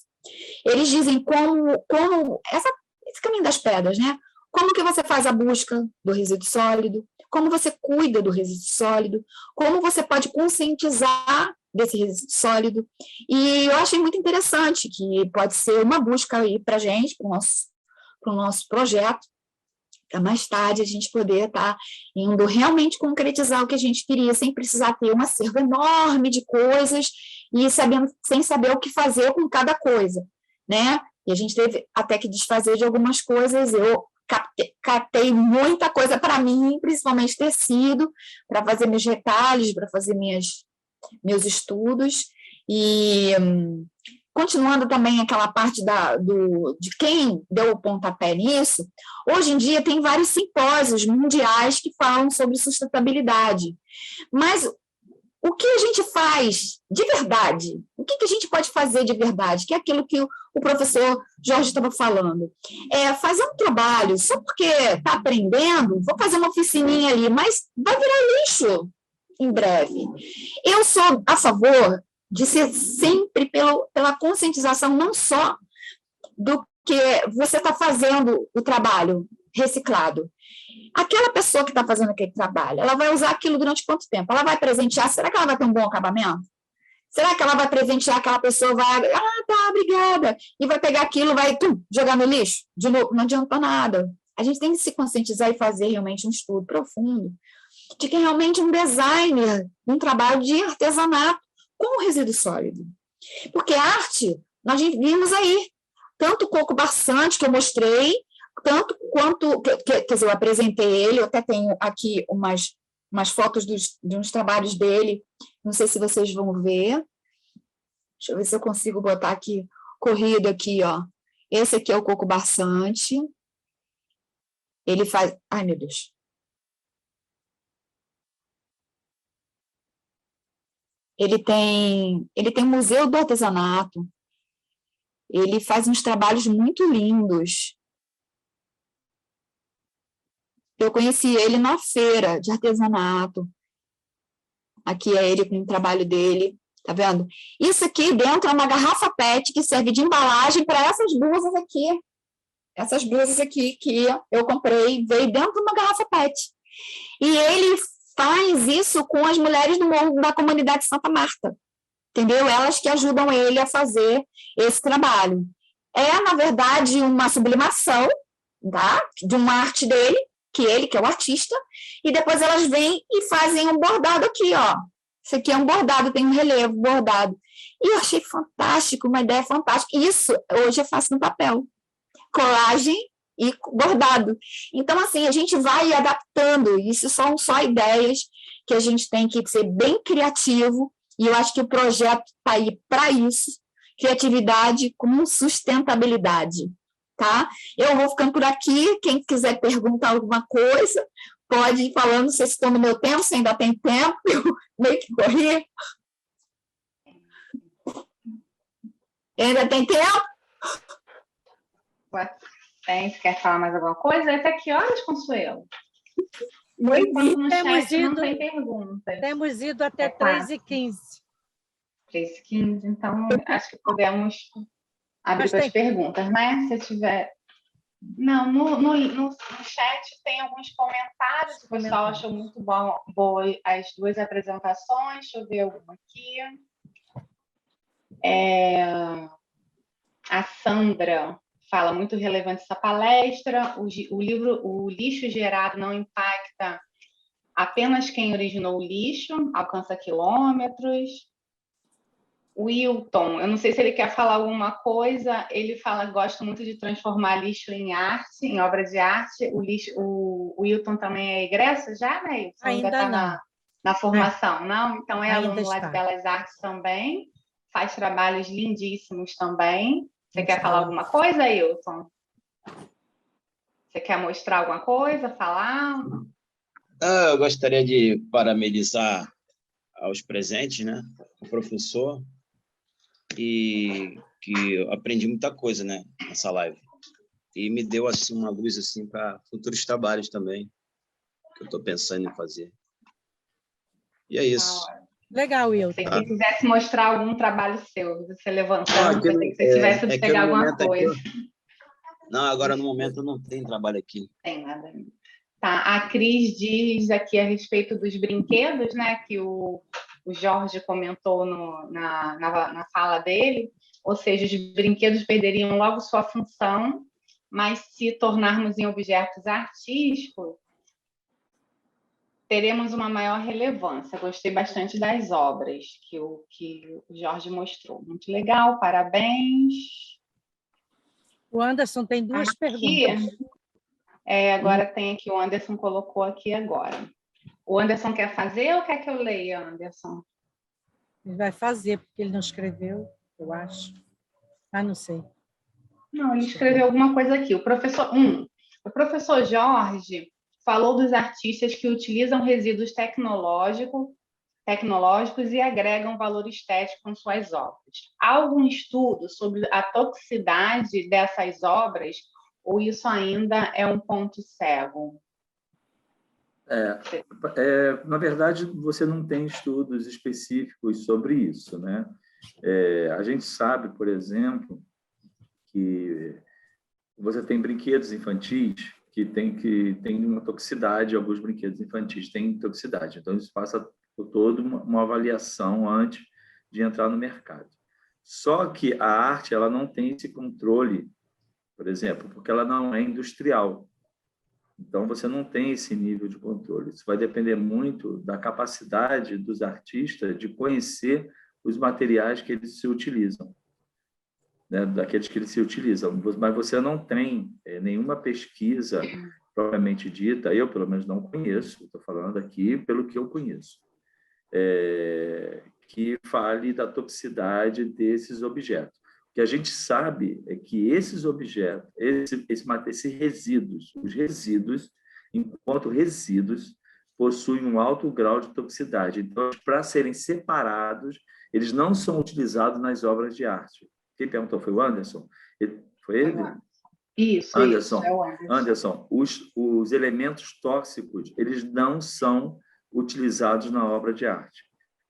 Eles dizem como esse caminho das pedras, né? Como que você faz a busca do resíduo sólido, como você cuida do resíduo sólido, como você pode conscientizar desse resíduo sólido. E eu achei muito interessante que pode ser uma busca aí para a gente, para o nosso projeto, para mais tarde a gente poder estar indo realmente concretizar o que a gente queria, sem precisar ter um acervo enorme de coisas e sem saber o que fazer com cada coisa, né? E a gente teve até que desfazer de algumas coisas. Eu catei muita coisa para mim, principalmente tecido, para fazer meus retalhos, para fazer meus estudos. E continuando também aquela parte de quem deu o pontapé nisso, hoje em dia tem vários simpósios mundiais que falam sobre sustentabilidade. Mas o que a gente faz de verdade? O que a gente pode fazer de verdade? Que é aquilo que o professor Jorge estava falando. Fazer um trabalho só porque está aprendendo, vou fazer uma oficininha ali, mas vai virar lixo em breve. Eu sou a favor de ser sempre pela conscientização, não só do que você está fazendo o trabalho reciclado. Aquela pessoa que está fazendo aquele trabalho, ela vai usar aquilo durante quanto tempo? Ela vai presentear, será que ela vai ter um bom acabamento? Será que ela vai presentear aquela pessoa, tá, obrigada, e vai pegar aquilo, vai jogar no lixo? De novo, não adianta nada. A gente tem que se conscientizar e fazer realmente um estudo profundo de que realmente um designer, um trabalho de artesanato, com o resíduo sólido. Porque arte, nós vimos aí, tanto o coco barçante que eu mostrei, tanto quanto, quer dizer, eu apresentei ele, eu até tenho aqui umas fotos de uns trabalhos dele, não sei se vocês vão ver, deixa eu ver se eu consigo botar aqui, corrido aqui, ó. Esse aqui é o coco barçante, ele faz, ai meu Deus, ele tem Museu do Artesanato, ele faz uns trabalhos muito lindos. Eu conheci ele na feira de artesanato. Aqui é ele com o trabalho dele, tá vendo? Isso aqui dentro é uma garrafa PET que serve de embalagem para essas blusas aqui. Essas blusas aqui que eu comprei, veio dentro de uma garrafa PET. E ele faz isso com as mulheres da comunidade Santa Marta, entendeu? Elas que ajudam ele a fazer esse trabalho. É, na verdade, uma sublimação, tá? De uma arte dele, que é o artista, e depois elas vêm e fazem um bordado aqui, ó. Isso aqui é um bordado, tem um relevo bordado. E eu achei fantástico, uma ideia fantástica. Isso, hoje eu faço no papel. Colagem e bordado. Então, assim, a gente vai adaptando. Isso são só ideias que a gente tem que ser bem criativo, e eu acho que o projeto está aí para isso. Criatividade com sustentabilidade. Tá? Eu vou ficando por aqui. Quem quiser perguntar alguma coisa, pode ir falando. Não sei se estou no meu tempo, se ainda tem tempo, eu meio que corri. Ainda tem tempo? Tem, você quer falar mais alguma coisa? Até que horas, Consuelo? Temos Não tem perguntas. Temos ido até 3h15. 3h15, então acho que podemos abrir para as perguntas, né? Se tiver. Não, no chat tem alguns comentários. O pessoal achou muito boa as duas apresentações. Deixa eu ver alguma aqui. A Sandra fala muito relevante essa palestra. O lixo gerado não impacta apenas quem originou o lixo, alcança quilômetros. O Wilton, eu não sei se ele quer falar alguma coisa, ele fala que gosta muito de transformar lixo em arte, em obra de arte. O Wilton também é egresso já, né, Wilton? Ainda está na formação, não? Então é Ainda aluno lá de está. Belas Artes também, faz trabalhos lindíssimos também. Você quer Está. falar alguma coisa, Wilton? Você quer mostrar alguma coisa, falar? Eu gostaria de parabenizar aos presentes, né, o professor, e que eu aprendi muita coisa, né, nessa live. E me deu assim uma luz assim para futuros trabalhos também que eu estou pensando em fazer. E é isso. Legal, Wilton. Se você quisesse mostrar algum trabalho seu, você levantando, que se você tivesse de pegar alguma coisa. Não, agora no momento eu não tenho trabalho aqui. Tem nada. Tá, a Cris diz aqui a respeito dos brinquedos, né, que o Jorge comentou na fala dele, ou seja, os brinquedos perderiam logo sua função, mas se tornarmos em objetos artísticos, teremos uma maior relevância. Gostei bastante das obras que o Jorge mostrou. Muito legal, parabéns. O Anderson tem duas perguntas. Agora tem aqui, o Anderson colocou aqui agora. O Anderson quer fazer ou quer que eu leia, Anderson? Ele vai fazer, porque ele não escreveu, eu acho. Não sei. Não, ele escreveu alguma coisa aqui. O professor Jorge falou dos artistas que utilizam resíduos tecnológicos e agregam valor estético com suas obras. Há algum estudo sobre a toxicidade dessas obras ou isso ainda é um ponto cego? Na verdade, você não tem estudos específicos sobre isso, né? A gente sabe, por exemplo, que você tem brinquedos infantis que tem uma toxicidade, alguns brinquedos infantis têm toxicidade. Então, isso passa por toda uma avaliação antes de entrar no mercado. Só que a arte ela não tem esse controle, por exemplo, porque ela não é industrial. Então, você não tem esse nível de controle. Isso vai depender muito da capacidade dos artistas de conhecer os materiais que eles se utilizam, né? Daqueles que eles se utilizam. Mas você não tem nenhuma pesquisa propriamente dita, eu, pelo menos, não conheço, estou falando aqui pelo que eu conheço, que fale da toxicidade desses objetos. O que a gente sabe é que esses objetos, esses resíduos, os resíduos, enquanto resíduos, possuem um alto grau de toxicidade. Então, para serem separados, eles não são utilizados nas obras de arte. Quem perguntou foi o Anderson? Foi ele? Isso, Anderson. é o Anderson. Anderson, os elementos tóxicos, eles não são utilizados na obra de arte,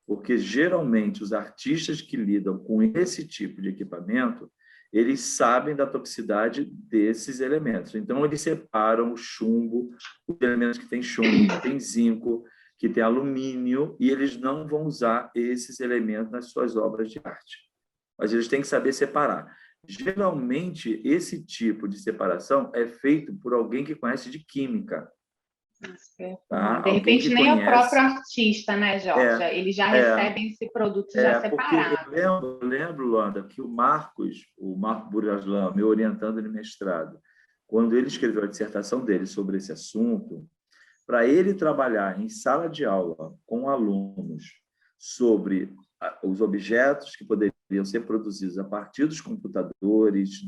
porque geralmente os artistas que lidam com esse tipo de equipamento, eles sabem da toxicidade desses elementos. Então, eles separam o chumbo, os elementos que têm chumbo, que tem zinco, que tem alumínio, e eles não vão usar esses elementos nas suas obras de arte. Mas eles têm que saber separar. Geralmente, esse tipo de separação é feito por alguém que conhece de química. Tá? De repente, nem o próprio artista, né, Jorge? Eles já recebem esse produto já separado. Eu lembro, Luanda, que o Marco Buraslan, meu orientando de mestrado, quando ele escreveu a dissertação dele sobre esse assunto, para ele trabalhar em sala de aula com alunos sobre os objetos que poderiam ser produzidos a partir dos computadores,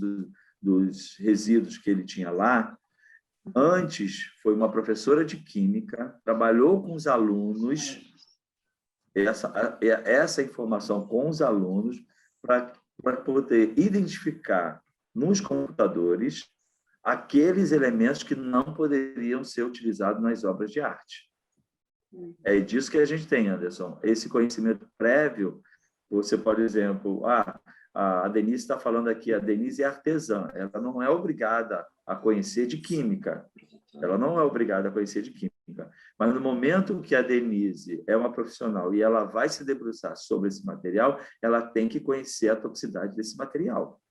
dos resíduos que ele tinha lá, antes foi uma professora de química, trabalhou com os alunos, essa informação com os alunos, para poder identificar nos computadores aqueles elementos que não poderiam ser utilizados nas obras de arte. É disso que a gente tem, Anderson. Esse conhecimento prévio, você pode, por exemplo, a Denise está falando aqui, a Denise é artesã, ela não é obrigada a conhecer de química, mas no momento que a Denise é uma profissional e ela vai se debruçar sobre esse material, ela tem que conhecer a toxicidade desse material.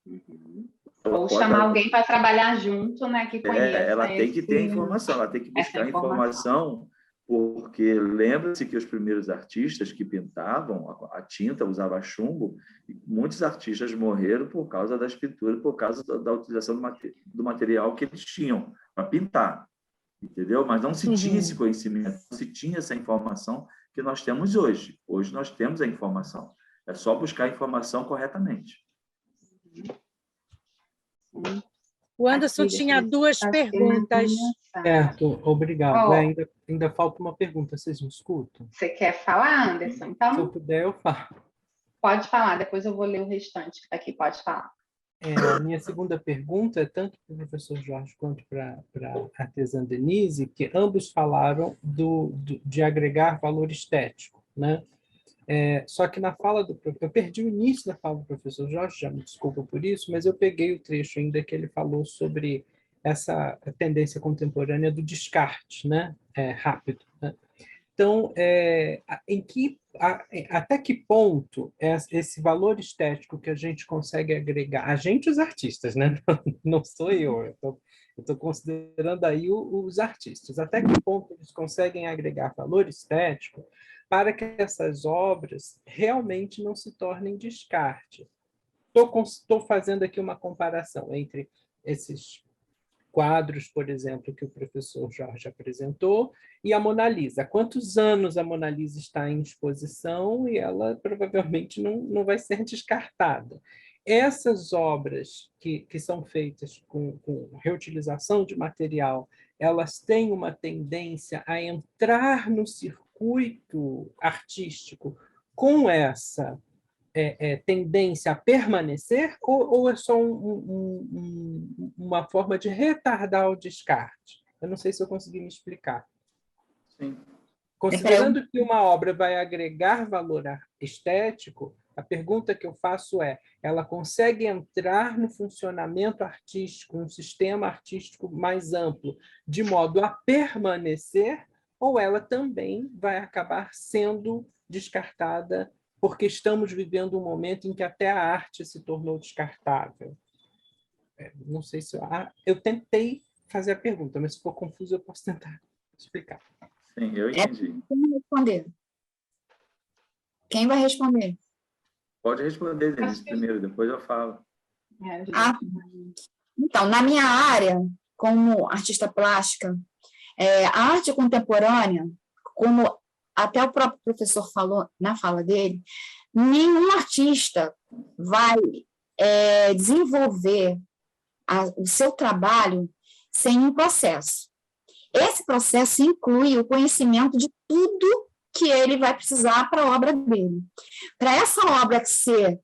Ou chamar alguém para trabalhar junto, né, que conheça. Ela tem que ter informação, ela tem que buscar informação, porque lembra-se que os primeiros artistas que pintavam a tinta, usavam chumbo, e muitos artistas morreram por causa das pinturas, por causa da utilização do material que eles tinham para pintar, entendeu? Mas não se tinha esse conhecimento, não se tinha essa informação que nós temos hoje. Hoje nós temos a informação, é só buscar a informação corretamente. O Anderson tinha duas perguntas. Certo, obrigado. Ainda falta uma pergunta, vocês me escutam? Você quer falar, Anderson? Então, se eu puder, eu falo. Pode falar, depois eu vou ler o restante que está aqui, pode falar. A minha segunda pergunta é tanto para o professor Jorge quanto para a artesã Denise, que ambos falaram de agregar valor estético, né? Só que na fala eu perdi o início da fala do professor Jorge, já me desculpa por isso, mas eu peguei o trecho ainda que ele falou sobre essa tendência contemporânea do descarte, né? Rápido, né? Então, até que ponto esse valor estético que a gente consegue agregar, a gente, os artistas, né? Não sou eu estou considerando aí os artistas, até que ponto eles conseguem agregar valor estético para que essas obras realmente não se tornem descarte. Estou fazendo aqui uma comparação entre esses quadros, por exemplo, que o professor Jorge apresentou, e a Mona Lisa. Há quantos anos a Mona Lisa está em exposição e ela provavelmente não vai ser descartada. Essas obras que são feitas com reutilização de material, elas têm uma tendência a entrar no circuito artístico com essa tendência a permanecer, ou é só uma forma de retardar o descarte? Eu não sei se eu consegui me explicar. Sim. Considerando que uma obra vai agregar valor estético, a pergunta que eu faço é: ela consegue entrar no funcionamento artístico, um sistema artístico mais amplo, de modo a permanecer, ou ela também vai acabar sendo descartada porque estamos vivendo um momento em que até a arte se tornou descartável? Não sei se eu tentei fazer a pergunta, mas se for confuso eu posso tentar explicar. Sim, eu entendi. Quem vai responder? Quem vai responder? Pode responder, Denise, primeiro, depois eu falo. Então, na minha área, como artista plástica, a arte contemporânea, como até o próprio professor falou na fala dele, nenhum artista vai desenvolver o seu trabalho sem um processo. Esse processo inclui o conhecimento de tudo que ele vai precisar para a obra dele. Para essa obra ser,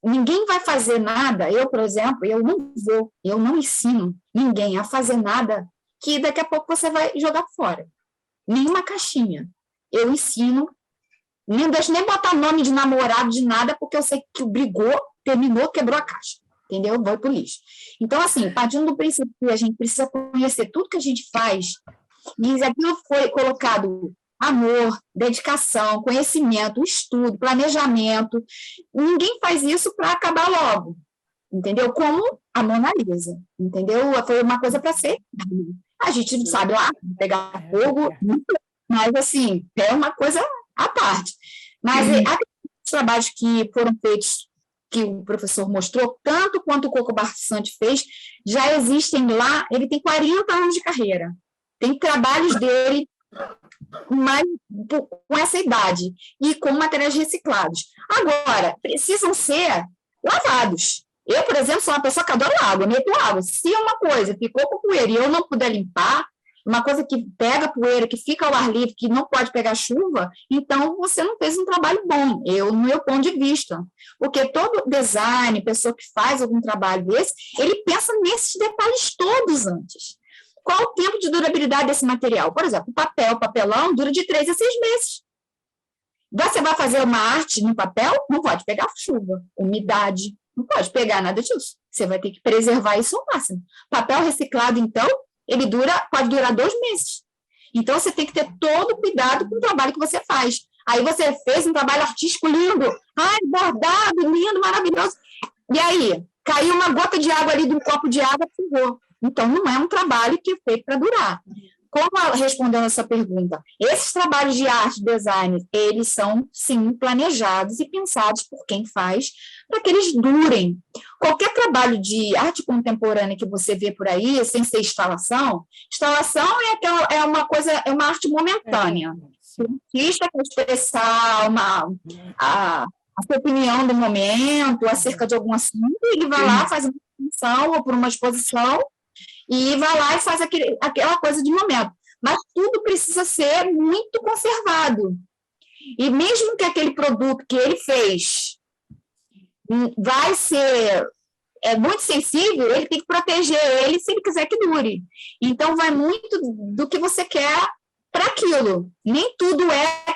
ninguém vai fazer nada, eu, por exemplo, eu não ensino ninguém a fazer nada que daqui a pouco você vai jogar fora. Nenhuma caixinha. Eu ensino, não deixo nem botar nome de namorado, de nada, porque eu sei que brigou, terminou, quebrou a caixa. Entendeu? Vai para o lixo. Então, assim, partindo do princípio que a gente precisa conhecer tudo que a gente faz, e aquilo foi colocado amor, dedicação, conhecimento, estudo, planejamento, ninguém faz isso para acabar logo, entendeu? Como a Mona Lisa, entendeu? Foi uma coisa para ser. A gente sabe lá, pegar fogo, mas, assim, é uma coisa à parte. Mas os trabalhos que foram feitos, que o professor mostrou, tanto quanto o Coco Barçante fez, já existem lá, ele tem 40 anos de carreira. Tem trabalhos dele com essa idade e com materiais reciclados. Agora, precisam ser lavados. Eu, por exemplo, sou uma pessoa que adoro água, meto água. Se uma coisa ficou com poeira e eu não puder limpar, uma coisa que pega poeira, que fica ao ar livre, que não pode pegar chuva, então você não fez um trabalho bom, no meu ponto de vista. Porque todo design, pessoa que faz algum trabalho desse, ele pensa nesses detalhes todos antes. Qual o tempo de durabilidade desse material? Por exemplo, o papelão, dura de 3 a 6 meses. Você vai fazer uma arte no papel, não pode pegar chuva, umidade, não pode pegar nada disso. Você vai ter que preservar isso ao máximo. Papel reciclado, então, ele pode durar 2 meses. Então, você tem que ter todo o cuidado com o trabalho que você faz. Aí você fez um trabalho artístico lindo, bordado, lindo, maravilhoso. E aí, caiu uma gota de água ali de um copo de água, ferrou. Então, não é um trabalho que é feito para durar. Respondendo essa pergunta, esses trabalhos de arte, design, eles são, sim, planejados e pensados por quem faz, para que eles durem. Qualquer trabalho de arte contemporânea que você vê por aí, sem ser instalação é uma arte momentânea. O artista quer expressar a sua opinião do momento, acerca de algum assunto, ele vai lá, faz uma exposição ou por uma exposição, e vai lá e faz aquela coisa de momento. Mas tudo precisa ser muito conservado. E mesmo que aquele produto que ele fez vai ser muito sensível, ele tem que proteger ele se ele quiser que dure. Então, vai muito do que você quer para aquilo. Nem tudo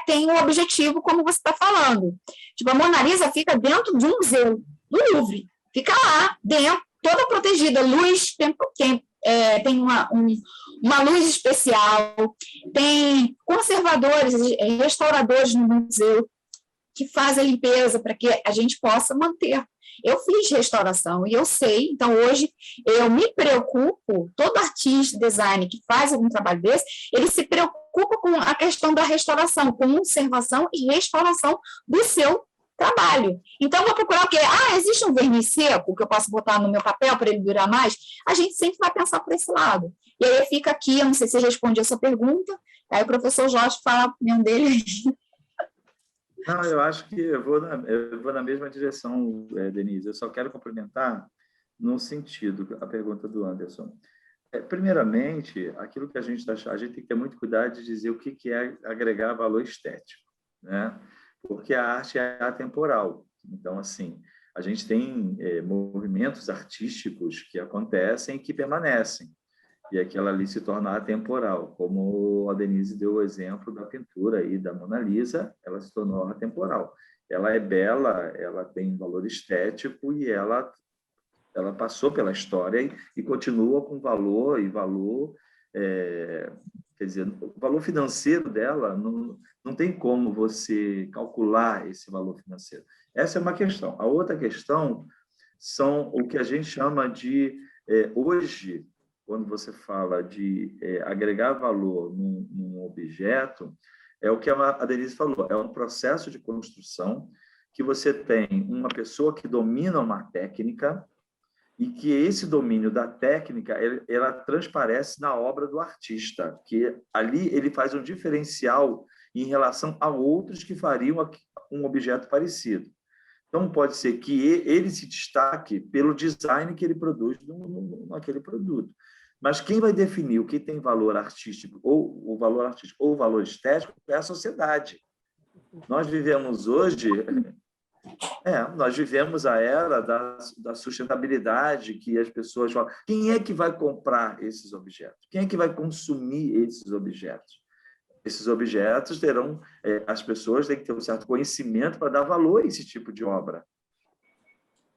tem um objetivo, como você está falando. Tipo, a Mona Lisa fica dentro de um museu, do Louvre. Fica lá, dentro, toda protegida. Luz, tem uma luz especial, tem conservadores, restauradores no museu que fazem a limpeza para que a gente possa manter. Eu fiz restauração e eu sei, então hoje eu me preocupo, todo artista, designer que faz algum trabalho desse, ele se preocupa com a questão da restauração, conservação e restauração do seu trabalho. Então, eu vou procurar o quê? Existe um verniz seco que eu posso botar no meu papel para ele durar mais? A gente sempre vai pensar por esse lado. E aí fica aqui, eu não sei se respondi a sua pergunta, aí o professor Jorge fala a opinião dele. Não, eu acho que eu vou na mesma direção, Denise. Eu só quero complementar no sentido, a pergunta do Anderson. Primeiramente, aquilo que a gente tem que ter muito cuidado de dizer o que é agregar valor estético, né? Porque a arte é atemporal. Então, assim, a gente tem movimentos artísticos que acontecem e que permanecem, e aquela ali se torna atemporal, como a Denise deu o exemplo da pintura aí da Mona Lisa, ela se tornou atemporal. Ela é bela, ela tem valor estético e ela passou pela história e continua com valor quer dizer, o valor financeiro dela não tem como você calcular esse valor financeiro. Essa é uma questão. A outra questão são o que a gente chama de, hoje, quando você fala de agregar valor num objeto, é o que a Denise falou, é um processo de construção que você tem uma pessoa que domina uma técnica e que esse domínio da técnica, ela transparece na obra do artista, que ali ele faz um diferencial em relação a outros que fariam um objeto parecido. Então, pode ser que ele se destaque pelo design que ele produz naquele produto. Mas quem vai definir o que tem valor artístico ou o valor artístico ou o valor estético é a sociedade. Nós vivemos hoje, nós vivemos a era da sustentabilidade, que as pessoas falam. Quem é que vai comprar esses objetos? Quem é que vai consumir esses objetos? Esses objetos terão, as pessoas têm que ter um certo conhecimento para dar valor a esse tipo de obra.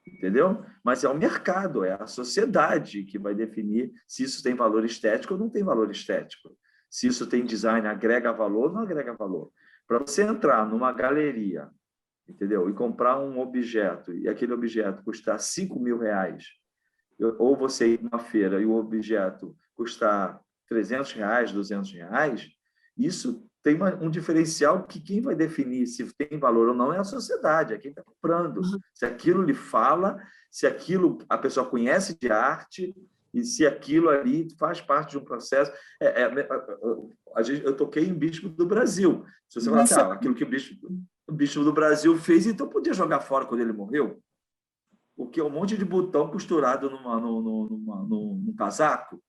Entendeu? Mas é o mercado, é a sociedade que vai definir se isso tem valor estético ou não tem valor estético. Se isso tem design, agrega valor ou não agrega valor. Para você entrar numa galeria, entendeu? E comprar um objeto, e aquele objeto custar R$5.000, ou você ir numa feira e o objeto custar R$300, R$200, isso tem um diferencial que quem vai definir se tem valor ou não é a sociedade, é quem está comprando. Se aquilo lhe fala, se aquilo a pessoa conhece de arte e se aquilo ali faz parte de um processo. Eu toquei em Bispo do Brasil. Se você falar, aquilo que o Bispo do Brasil fez, então podia jogar fora quando ele morreu? Porque é um monte de botão costurado num casaco.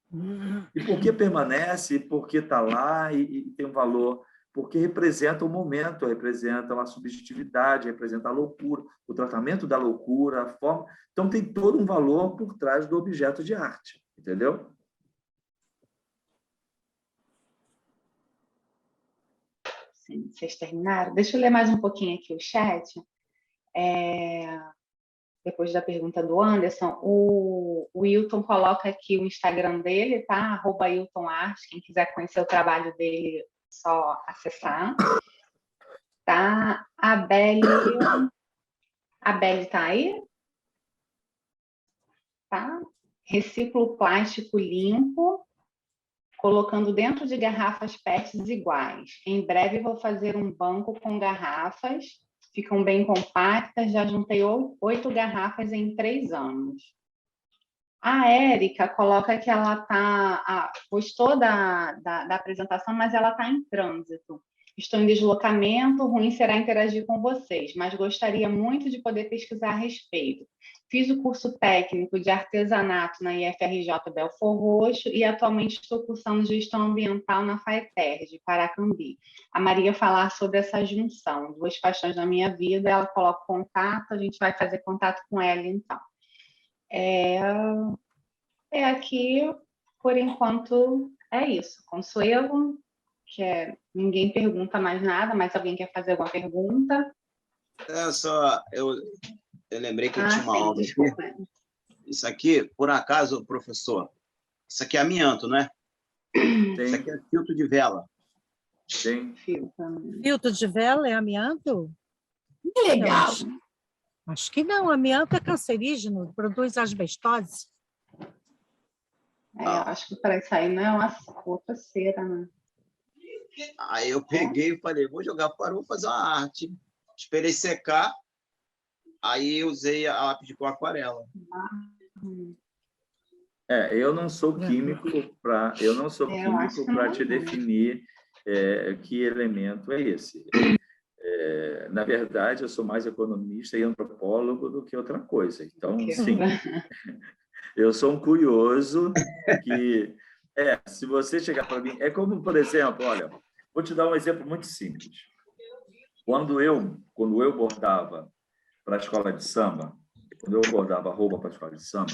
E por que permanece, por que está lá e tem um valor? Porque representa o momento, representa uma subjetividade, representa a loucura, o tratamento da loucura, a forma. Então, tem todo um valor por trás do objeto de arte, entendeu? Sim, vocês terminaram? Deixa eu ler mais um pouquinho aqui o chat. Depois da pergunta do Anderson, o Wilton coloca aqui o Instagram dele, tá? @WiltonArt, quem quiser conhecer o trabalho dele, só acessar. Tá? A Beli tá aí? Tá? Reciclo plástico limpo, colocando dentro de garrafas PETs iguais. Em breve vou fazer um banco com garrafas, ficam bem compactas, já juntei 8 garrafas em 3 anos. A Érica coloca que ela gostou da apresentação, mas ela está em trânsito. Estou em deslocamento, ruim será interagir com vocês, mas gostaria muito de poder pesquisar a respeito. Fiz o curso técnico de artesanato na IFRJ Belford Roxo e atualmente estou cursando gestão ambiental na FAETER, de Paracambi. A Maria falar sobre essa junção, 2 paixões na minha vida, ela coloca contato, a gente vai fazer contato com ela, então. Aqui, por enquanto, é isso. Consuelo, ninguém pergunta mais nada, mas alguém quer fazer alguma pergunta? Eu lembrei que eu tinha uma aula aqui. Isso aqui, por acaso, professor, isso aqui é amianto, não é? Sim. Isso aqui é filtro de vela. Sim. Filtro de vela é amianto? Que legal. Acho que não, amianto é cancerígeno, produz asbestose. Acho que para isso aí não é uma outra cera, né? Aí eu peguei e falei, vou jogar fora, vou fazer uma arte. Esperei secar, aí usei a lápis com aquarela. Eu não sou químico para te definir que elemento é esse. Na verdade, eu sou mais economista e antropólogo do que outra coisa. Então, sim, eu sou um curioso que... se você chegar para mim... É como, por exemplo, olha, vou te dar um exemplo muito simples. Quando eu bordava para a escola de samba, quando eu bordava roupa para a escola de samba,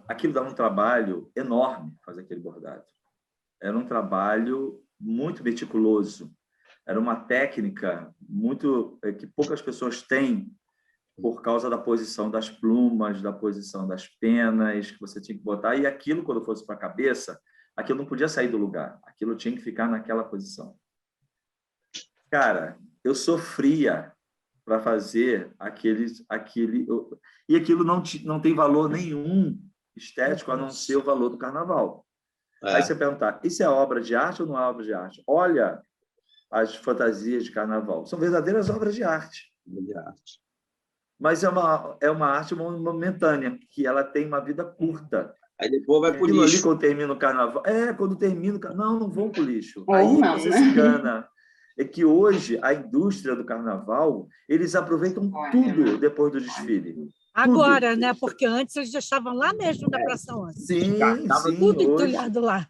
aquilo dava um trabalho enorme, fazer aquele bordado. Era um trabalho muito meticuloso. Era uma técnica que poucas pessoas têm por causa da posição das plumas, da posição das penas que você tinha que botar. E aquilo, quando fosse para a cabeça, aquilo não podia sair do lugar. Aquilo tinha que ficar naquela posição. Cara, eu sofria para fazer e aquilo não tem valor nenhum estético a não ser o valor do carnaval. Aí você perguntar, isso é obra de arte ou não é obra de arte? Olha as fantasias de carnaval. São verdadeiras obras de arte. Mas é uma arte momentânea, que ela tem uma vida curta. Aí depois vai para o lixo. Ali, quando termina o carnaval... quando termina o carnaval... Não vão para o lixo. Aí você se engana. É que hoje, a indústria do carnaval, eles aproveitam tudo depois do desfile. Agora, né? Porque antes eles deixavam lá mesmo na Praça 11. Sim, sim, Tudo hoje. entulhado lá.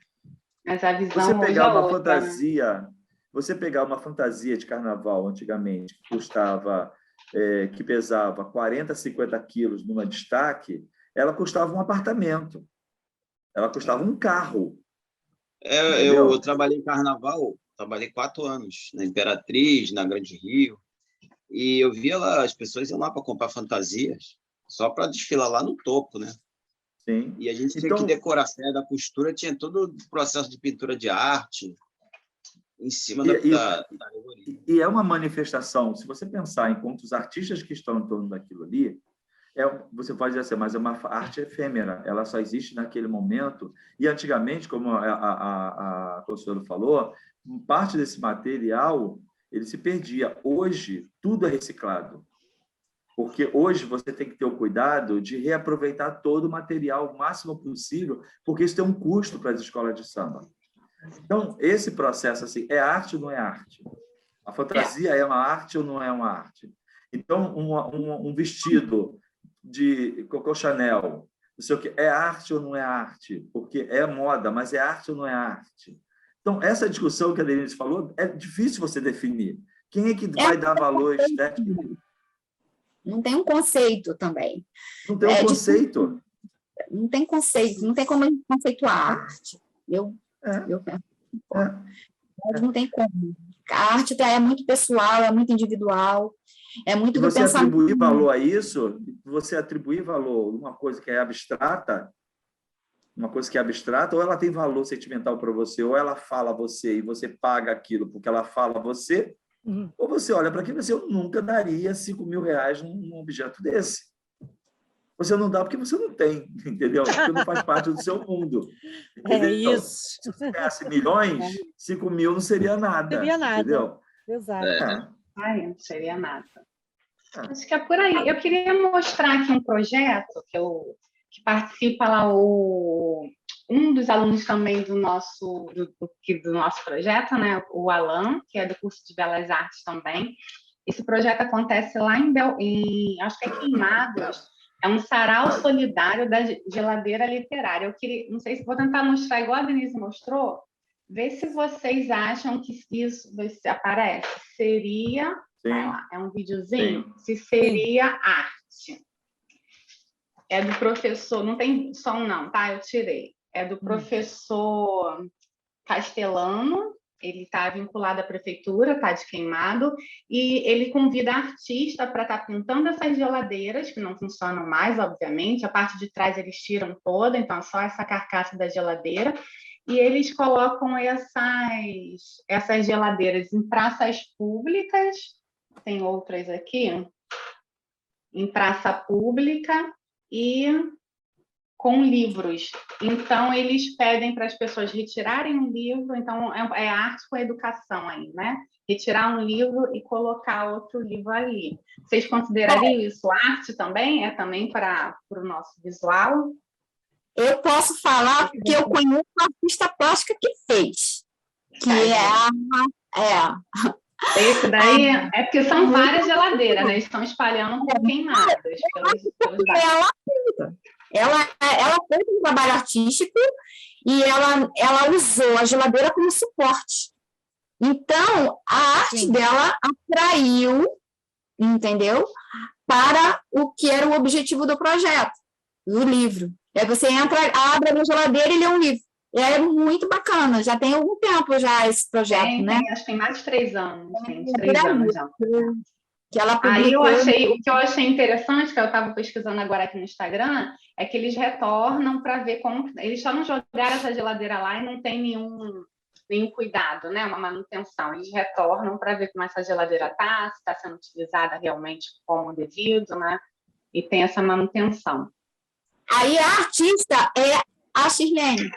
Mas a visão Você hoje pegar é uma outra, né? fantasia, você pegar uma fantasia de carnaval antigamente, que custava, que pesava 40, 50 quilos numa destaque, ela custava um apartamento, ela custava um carro, Eu entendeu? trabalhei em carnaval, trabalhei 4 anos na Imperatriz, na Grande Rio, e eu via lá, as pessoas iam lá para comprar fantasias, só para desfilar lá no topo, né? Sim. E a gente tinha que Então, decorar a saia da costura, tinha todo o processo de pintura de arte em cima da alegoria. e é uma manifestação, se você pensar em quantos artistas que estão em torno daquilo ali, você pode dizer assim, mas é uma arte efêmera, ela só existe naquele momento. E antigamente, como a professora falou, parte desse material ele se perdia. Hoje, tudo é reciclado. Porque hoje você tem que ter o cuidado de reaproveitar todo o material o máximo possível, porque isso tem um custo para as escolas de samba. Então, esse processo, assim, é arte ou não é arte? A fantasia é uma arte ou não é uma arte? Então, um vestido de Coco Chanel, não sei o quê, é arte ou não é arte? Porque é moda, mas é arte ou não é arte? Então, essa discussão que a Denise falou, é difícil você definir. Quem é que vai dar valor estético? Não tem um conceito também. Não tem um conceito. Não tem conceito, não tem como a gente conceituar a arte. Eu penso. Não tem como. A arte é muito pessoal, é muito individual, é muito do pensamento. Você atribuir valor a isso, você atribuir valor a uma coisa que é abstrata, ou ela tem valor sentimental para você, ou ela fala a você e você paga aquilo porque ela fala a você, ou você olha para aquilo e você, eu nunca daria R$5.000 num objeto desse. Você não dá porque você não tem, entendeu? Porque não faz parte do seu mundo. Entendeu? É isso. Se você ganhasse milhões, 5.000 não seria nada. Seria nada. Entendeu? Exato. Não seria nada. Acho que é por aí. Eu queria mostrar aqui um projeto que participa lá um dos alunos também do nosso projeto, né? O Alan, que é do curso de Belas Artes também. Esse projeto acontece lá acho que é Queimados. É um sarau solidário da geladeira literária. Eu queria, não sei se vou tentar mostrar igual a Denise mostrou. Vê se vocês acham que isso, vê se aparece. Seria, vai lá, é um videozinho. Se seria arte. É do professor, não tem som não, tá? Eu tirei. É do professor Castellano. Ele está vinculado à prefeitura, está de Queimado, e ele convida artista para estar pintando essas geladeiras, que não funcionam mais, obviamente. A parte de trás eles tiram toda, então é só essa carcaça da geladeira. E eles colocam essas geladeiras em praças públicas, tem outras aqui, em praça pública e com livros. Então, eles pedem para as pessoas retirarem um livro, então é arte com educação aí, né? Retirar um livro e colocar outro livro ali. Vocês considerariam isso arte também? É também para o nosso visual? Eu posso falar porque eu conheço uma artista plástica que fez, que Esse daí é porque são várias geladeiras, né? Eles estão espalhando por queimadas. Ela fez um trabalho artístico e ela usou a geladeira como suporte. Então, a arte dela atraiu, entendeu? Para o que era o objetivo do projeto, do livro. Aí você entra, abre a geladeira e lê um livro. É muito bacana, já tem algum tempo já esse projeto, né? Acho que tem mais de 3 anos. Tem 3 anos já. Que ela publicou... Aí o que eu achei interessante, que eu estava pesquisando agora aqui no Instagram, é que eles retornam para ver como... Eles só não jogaram essa geladeira lá e não tem nenhum cuidado, né? Uma manutenção. Eles retornam para ver como essa geladeira está, se está sendo utilizada realmente como devido, né? E tem essa manutenção. Aí a artista é a Shirlene.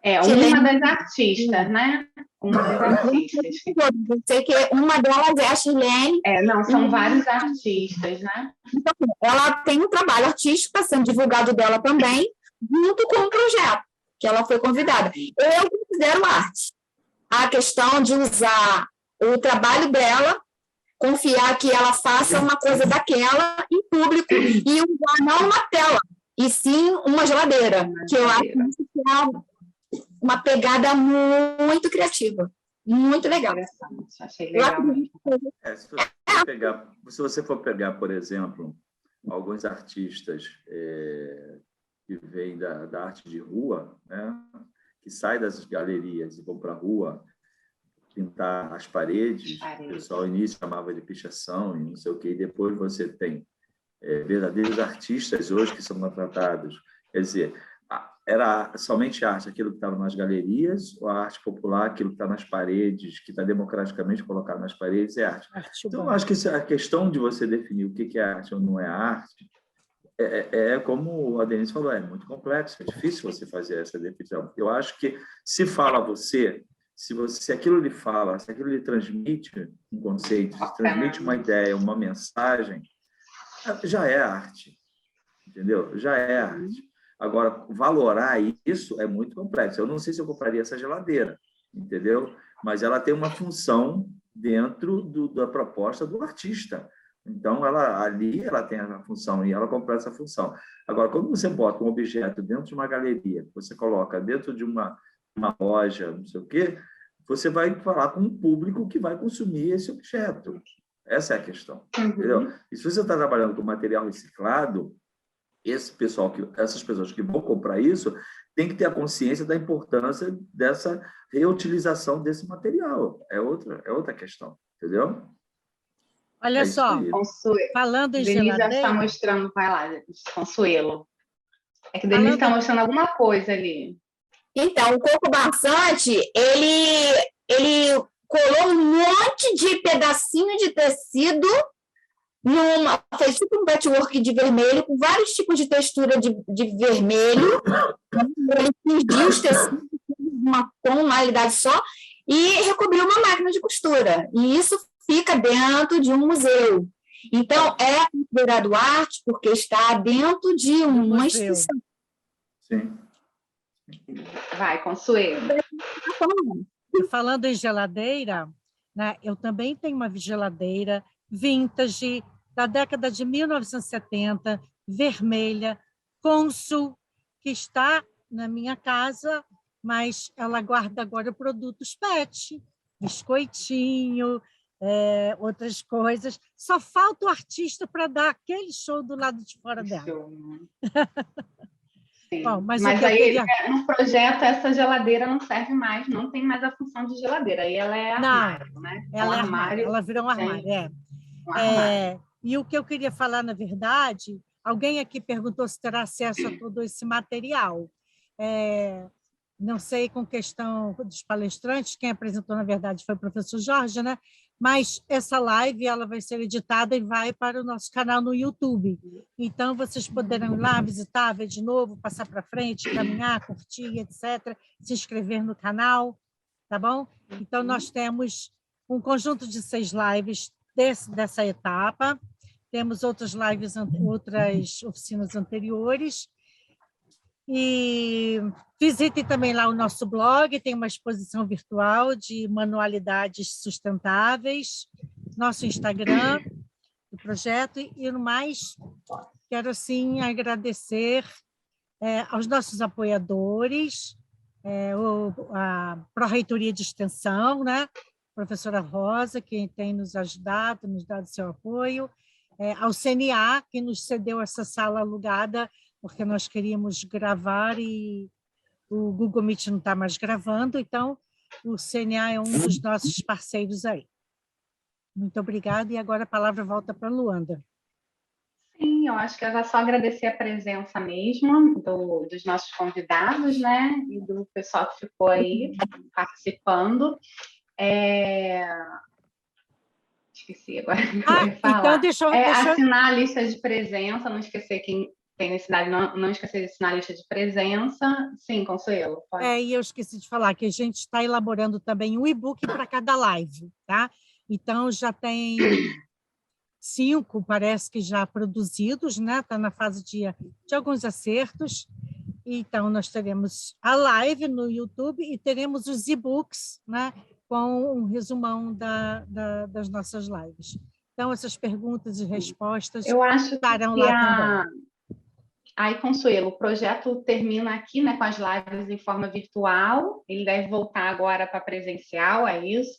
É, uma das artistas, né? Uma das artistas. Eu sei que uma delas é a Shirlene. Não, são vários artistas, né? Então, ela tem um trabalho artístico, está sendo divulgado dela também, junto com o projeto, que ela foi convidada. Eu considero arte. A questão de usar o trabalho dela confiar que ela faça uma coisa daquela em público e usar não uma tela, e sim uma geladeira, que eu acho que é uma pegada muito criativa, muito legal. Achei legal. Se você for pegar, por exemplo, alguns artistas que vêm da arte de rua, né, que saem das galerias e vão para a rua pintar as paredes, o pessoal no início chamava de pichação e não sei o quê, e depois você tem verdadeiros artistas hoje que são contratados. Quer dizer, era somente arte, aquilo que estava nas galerias, ou a arte popular, aquilo que está nas paredes, que está democraticamente colocado nas paredes, é arte. Então, eu acho que a questão de você definir o que é arte ou não é arte, como a Denise falou, é muito complexo, é difícil você fazer essa definição. Eu acho que se fala você, se aquilo lhe fala, se aquilo lhe transmite um conceito, se transmite uma ideia, uma mensagem, já é arte, entendeu? Já é arte. Agora, valorar isso é muito complexo. Eu não sei se eu compraria essa geladeira, entendeu? Mas ela tem uma função dentro da proposta do artista. Então, ela tem a função e ela comprou essa função. Agora, quando você bota um objeto dentro de uma galeria, você coloca dentro de uma loja, não sei o quê, você vai falar com um público que vai consumir esse objeto. Essa é a questão, entendeu? E se você está trabalhando com material reciclado, essas pessoas que vão comprar isso têm que ter a consciência da importância dessa reutilização desse material. É outra questão, entendeu? Olha só, falando em Denise geladeira... está mostrando, vai lá, Consuelo. É que Denise está mostrando alguma coisa ali. Então, o Coco Barçante, ele colou um monte de pedacinho de tecido, fez tipo um patchwork de vermelho, com vários tipos de textura de vermelho. Ele fingiu os tecidos com uma tonalidade só e recobriu uma máquina de costura. E isso fica dentro de um museu. Então, é considerado arte porque está dentro de uma instituição. Sim. Vai, Consuelo. Falando em geladeira, né, eu também tenho uma geladeira vintage da década de 1970, vermelha, Consul, que está na minha casa, mas ela guarda agora produtos PET, biscoitinho, outras coisas. Só falta o artista para dar aquele show do lado de fora dela. Sim. Bom, mas aí, no projeto, essa geladeira não serve mais, não tem mais a função de geladeira. Aí ela é armário, né? Ela é armário, ela virou um armário, E o que eu queria falar, na verdade, alguém aqui perguntou se terá acesso a todo esse material. Não sei com questão dos palestrantes, quem apresentou, na verdade, foi o professor Jorge, né? Mas essa live ela vai ser editada e vai para o nosso canal no YouTube. Então, vocês poderão ir lá, visitar, ver de novo, passar para frente, caminhar, curtir, etc., se inscrever no canal, tá bom? Então, nós temos um conjunto de 6 lives dessa etapa, temos outras lives, outras oficinas anteriores, e visitem também lá o nosso blog, tem uma exposição virtual de manualidades sustentáveis, nosso Instagram, do projeto, e no mais, quero assim agradecer aos nossos apoiadores, a Pró-Reitoria de Extensão, né? Professora Rosa, que tem nos ajudado, nos dado seu apoio, ao CNA, que nos cedeu essa sala alugada, porque nós queríamos gravar e o Google Meet não está mais gravando, então o CNA é um dos nossos parceiros aí. Muito obrigada, e agora a palavra volta para a Luanda. Sim, eu acho que eu já só agradecer a presença mesmo dos nossos convidados, né, e do pessoal que ficou aí participando. Esqueci agora o que eu ia falar. Então deixa eu... Assinar a lista de presença, não esquecer quem tem necessidade, não esquecer de assinar a lista de presença. Sim, Consuelo, pode. E eu esqueci de falar que a gente está elaborando também um e-book para cada live, tá? Então, já tem 5, parece que já produzidos, né? Está na fase de alguns acertos. Então, nós teremos a live no YouTube e teremos os e-books, né? com um resumão das nossas lives. Então, essas perguntas e respostas Eu acho estarão que lá também. Aí, Consuelo, o projeto termina aqui, né, com as lives em forma virtual. Ele deve voltar agora para presencial, é isso?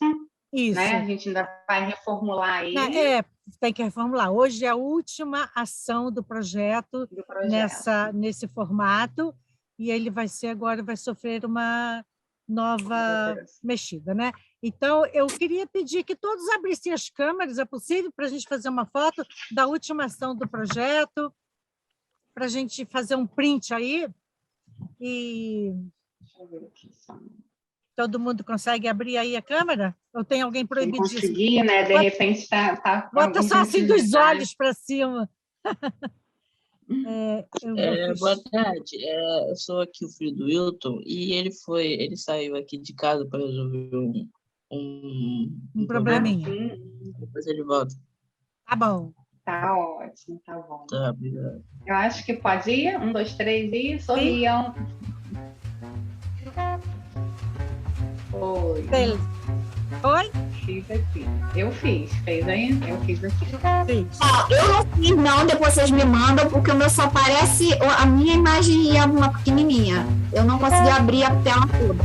Isso. Né? A gente ainda vai reformular ele. Tem que reformular. Hoje é a última ação do projeto, nesse formato, e ele vai sofrer uma nova mexida, né? Então, eu queria pedir que todos abrissem as câmeras, é possível, para a gente fazer uma foto da última ação do projeto, para a gente fazer um print aí. E Deixa eu ver aqui só. todo mundo consegue abrir aí a câmera? Ou tem alguém proibidíssimo? Quem conseguir, né? De repente tá bota só assim dos olhos para cima. Boa tarde. Eu sou aqui o filho do Wilton e ele saiu aqui de casa para resolver um probleminha. Depois ele volta. Tá bom. Tá ótimo, tá bom. Tá, obrigado. Eu acho que pode ir. 1, 2, 3 e sorriam. Oi. Oi? Fiz aqui. Eu fiz. Fez aí? Eu fiz aqui. Eu não fiz, não. Depois vocês me mandam, porque o meu só aparece a minha imagem e uma pequenininha. Eu não consegui abrir a tela toda.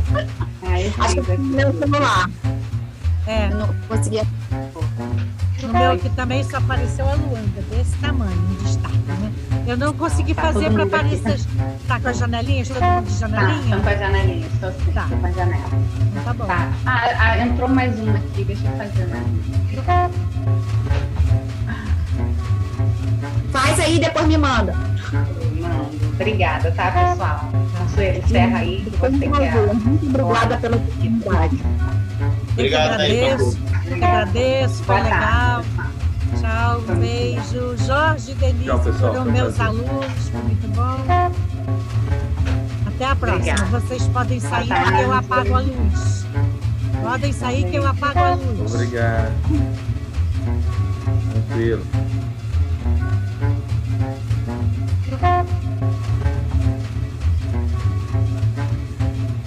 Acho que foi no meu celular. Eu não consegui. No meu aqui também só apareceu a Luanda, desse tamanho, um destaque, né? Eu não consegui fazer para aparecer. Tá com as janelinhas? Todo mundo de janelinha? Estão com as janelinhas, estou sim, tá. Com a janela. Então, tá bom. Tá. Entrou mais uma aqui, deixa eu fazer mais uma. Faz aí e depois me manda. Mando. Obrigada, tá, pessoal? Consuelo, encerra aí que você quer. Muito obrigada pela oportunidade. Obrigado aí, Eu que agradeço, foi legal. Tchau, um beijo. Jorge e Denise Tchau, pessoal, foram foi um meus prazer. alunos, foi muito bom. Até a próxima. Obrigada. Vocês podem sair que eu apago a luz. Podem sair que eu apago a luz. Obrigado. Tranquilo.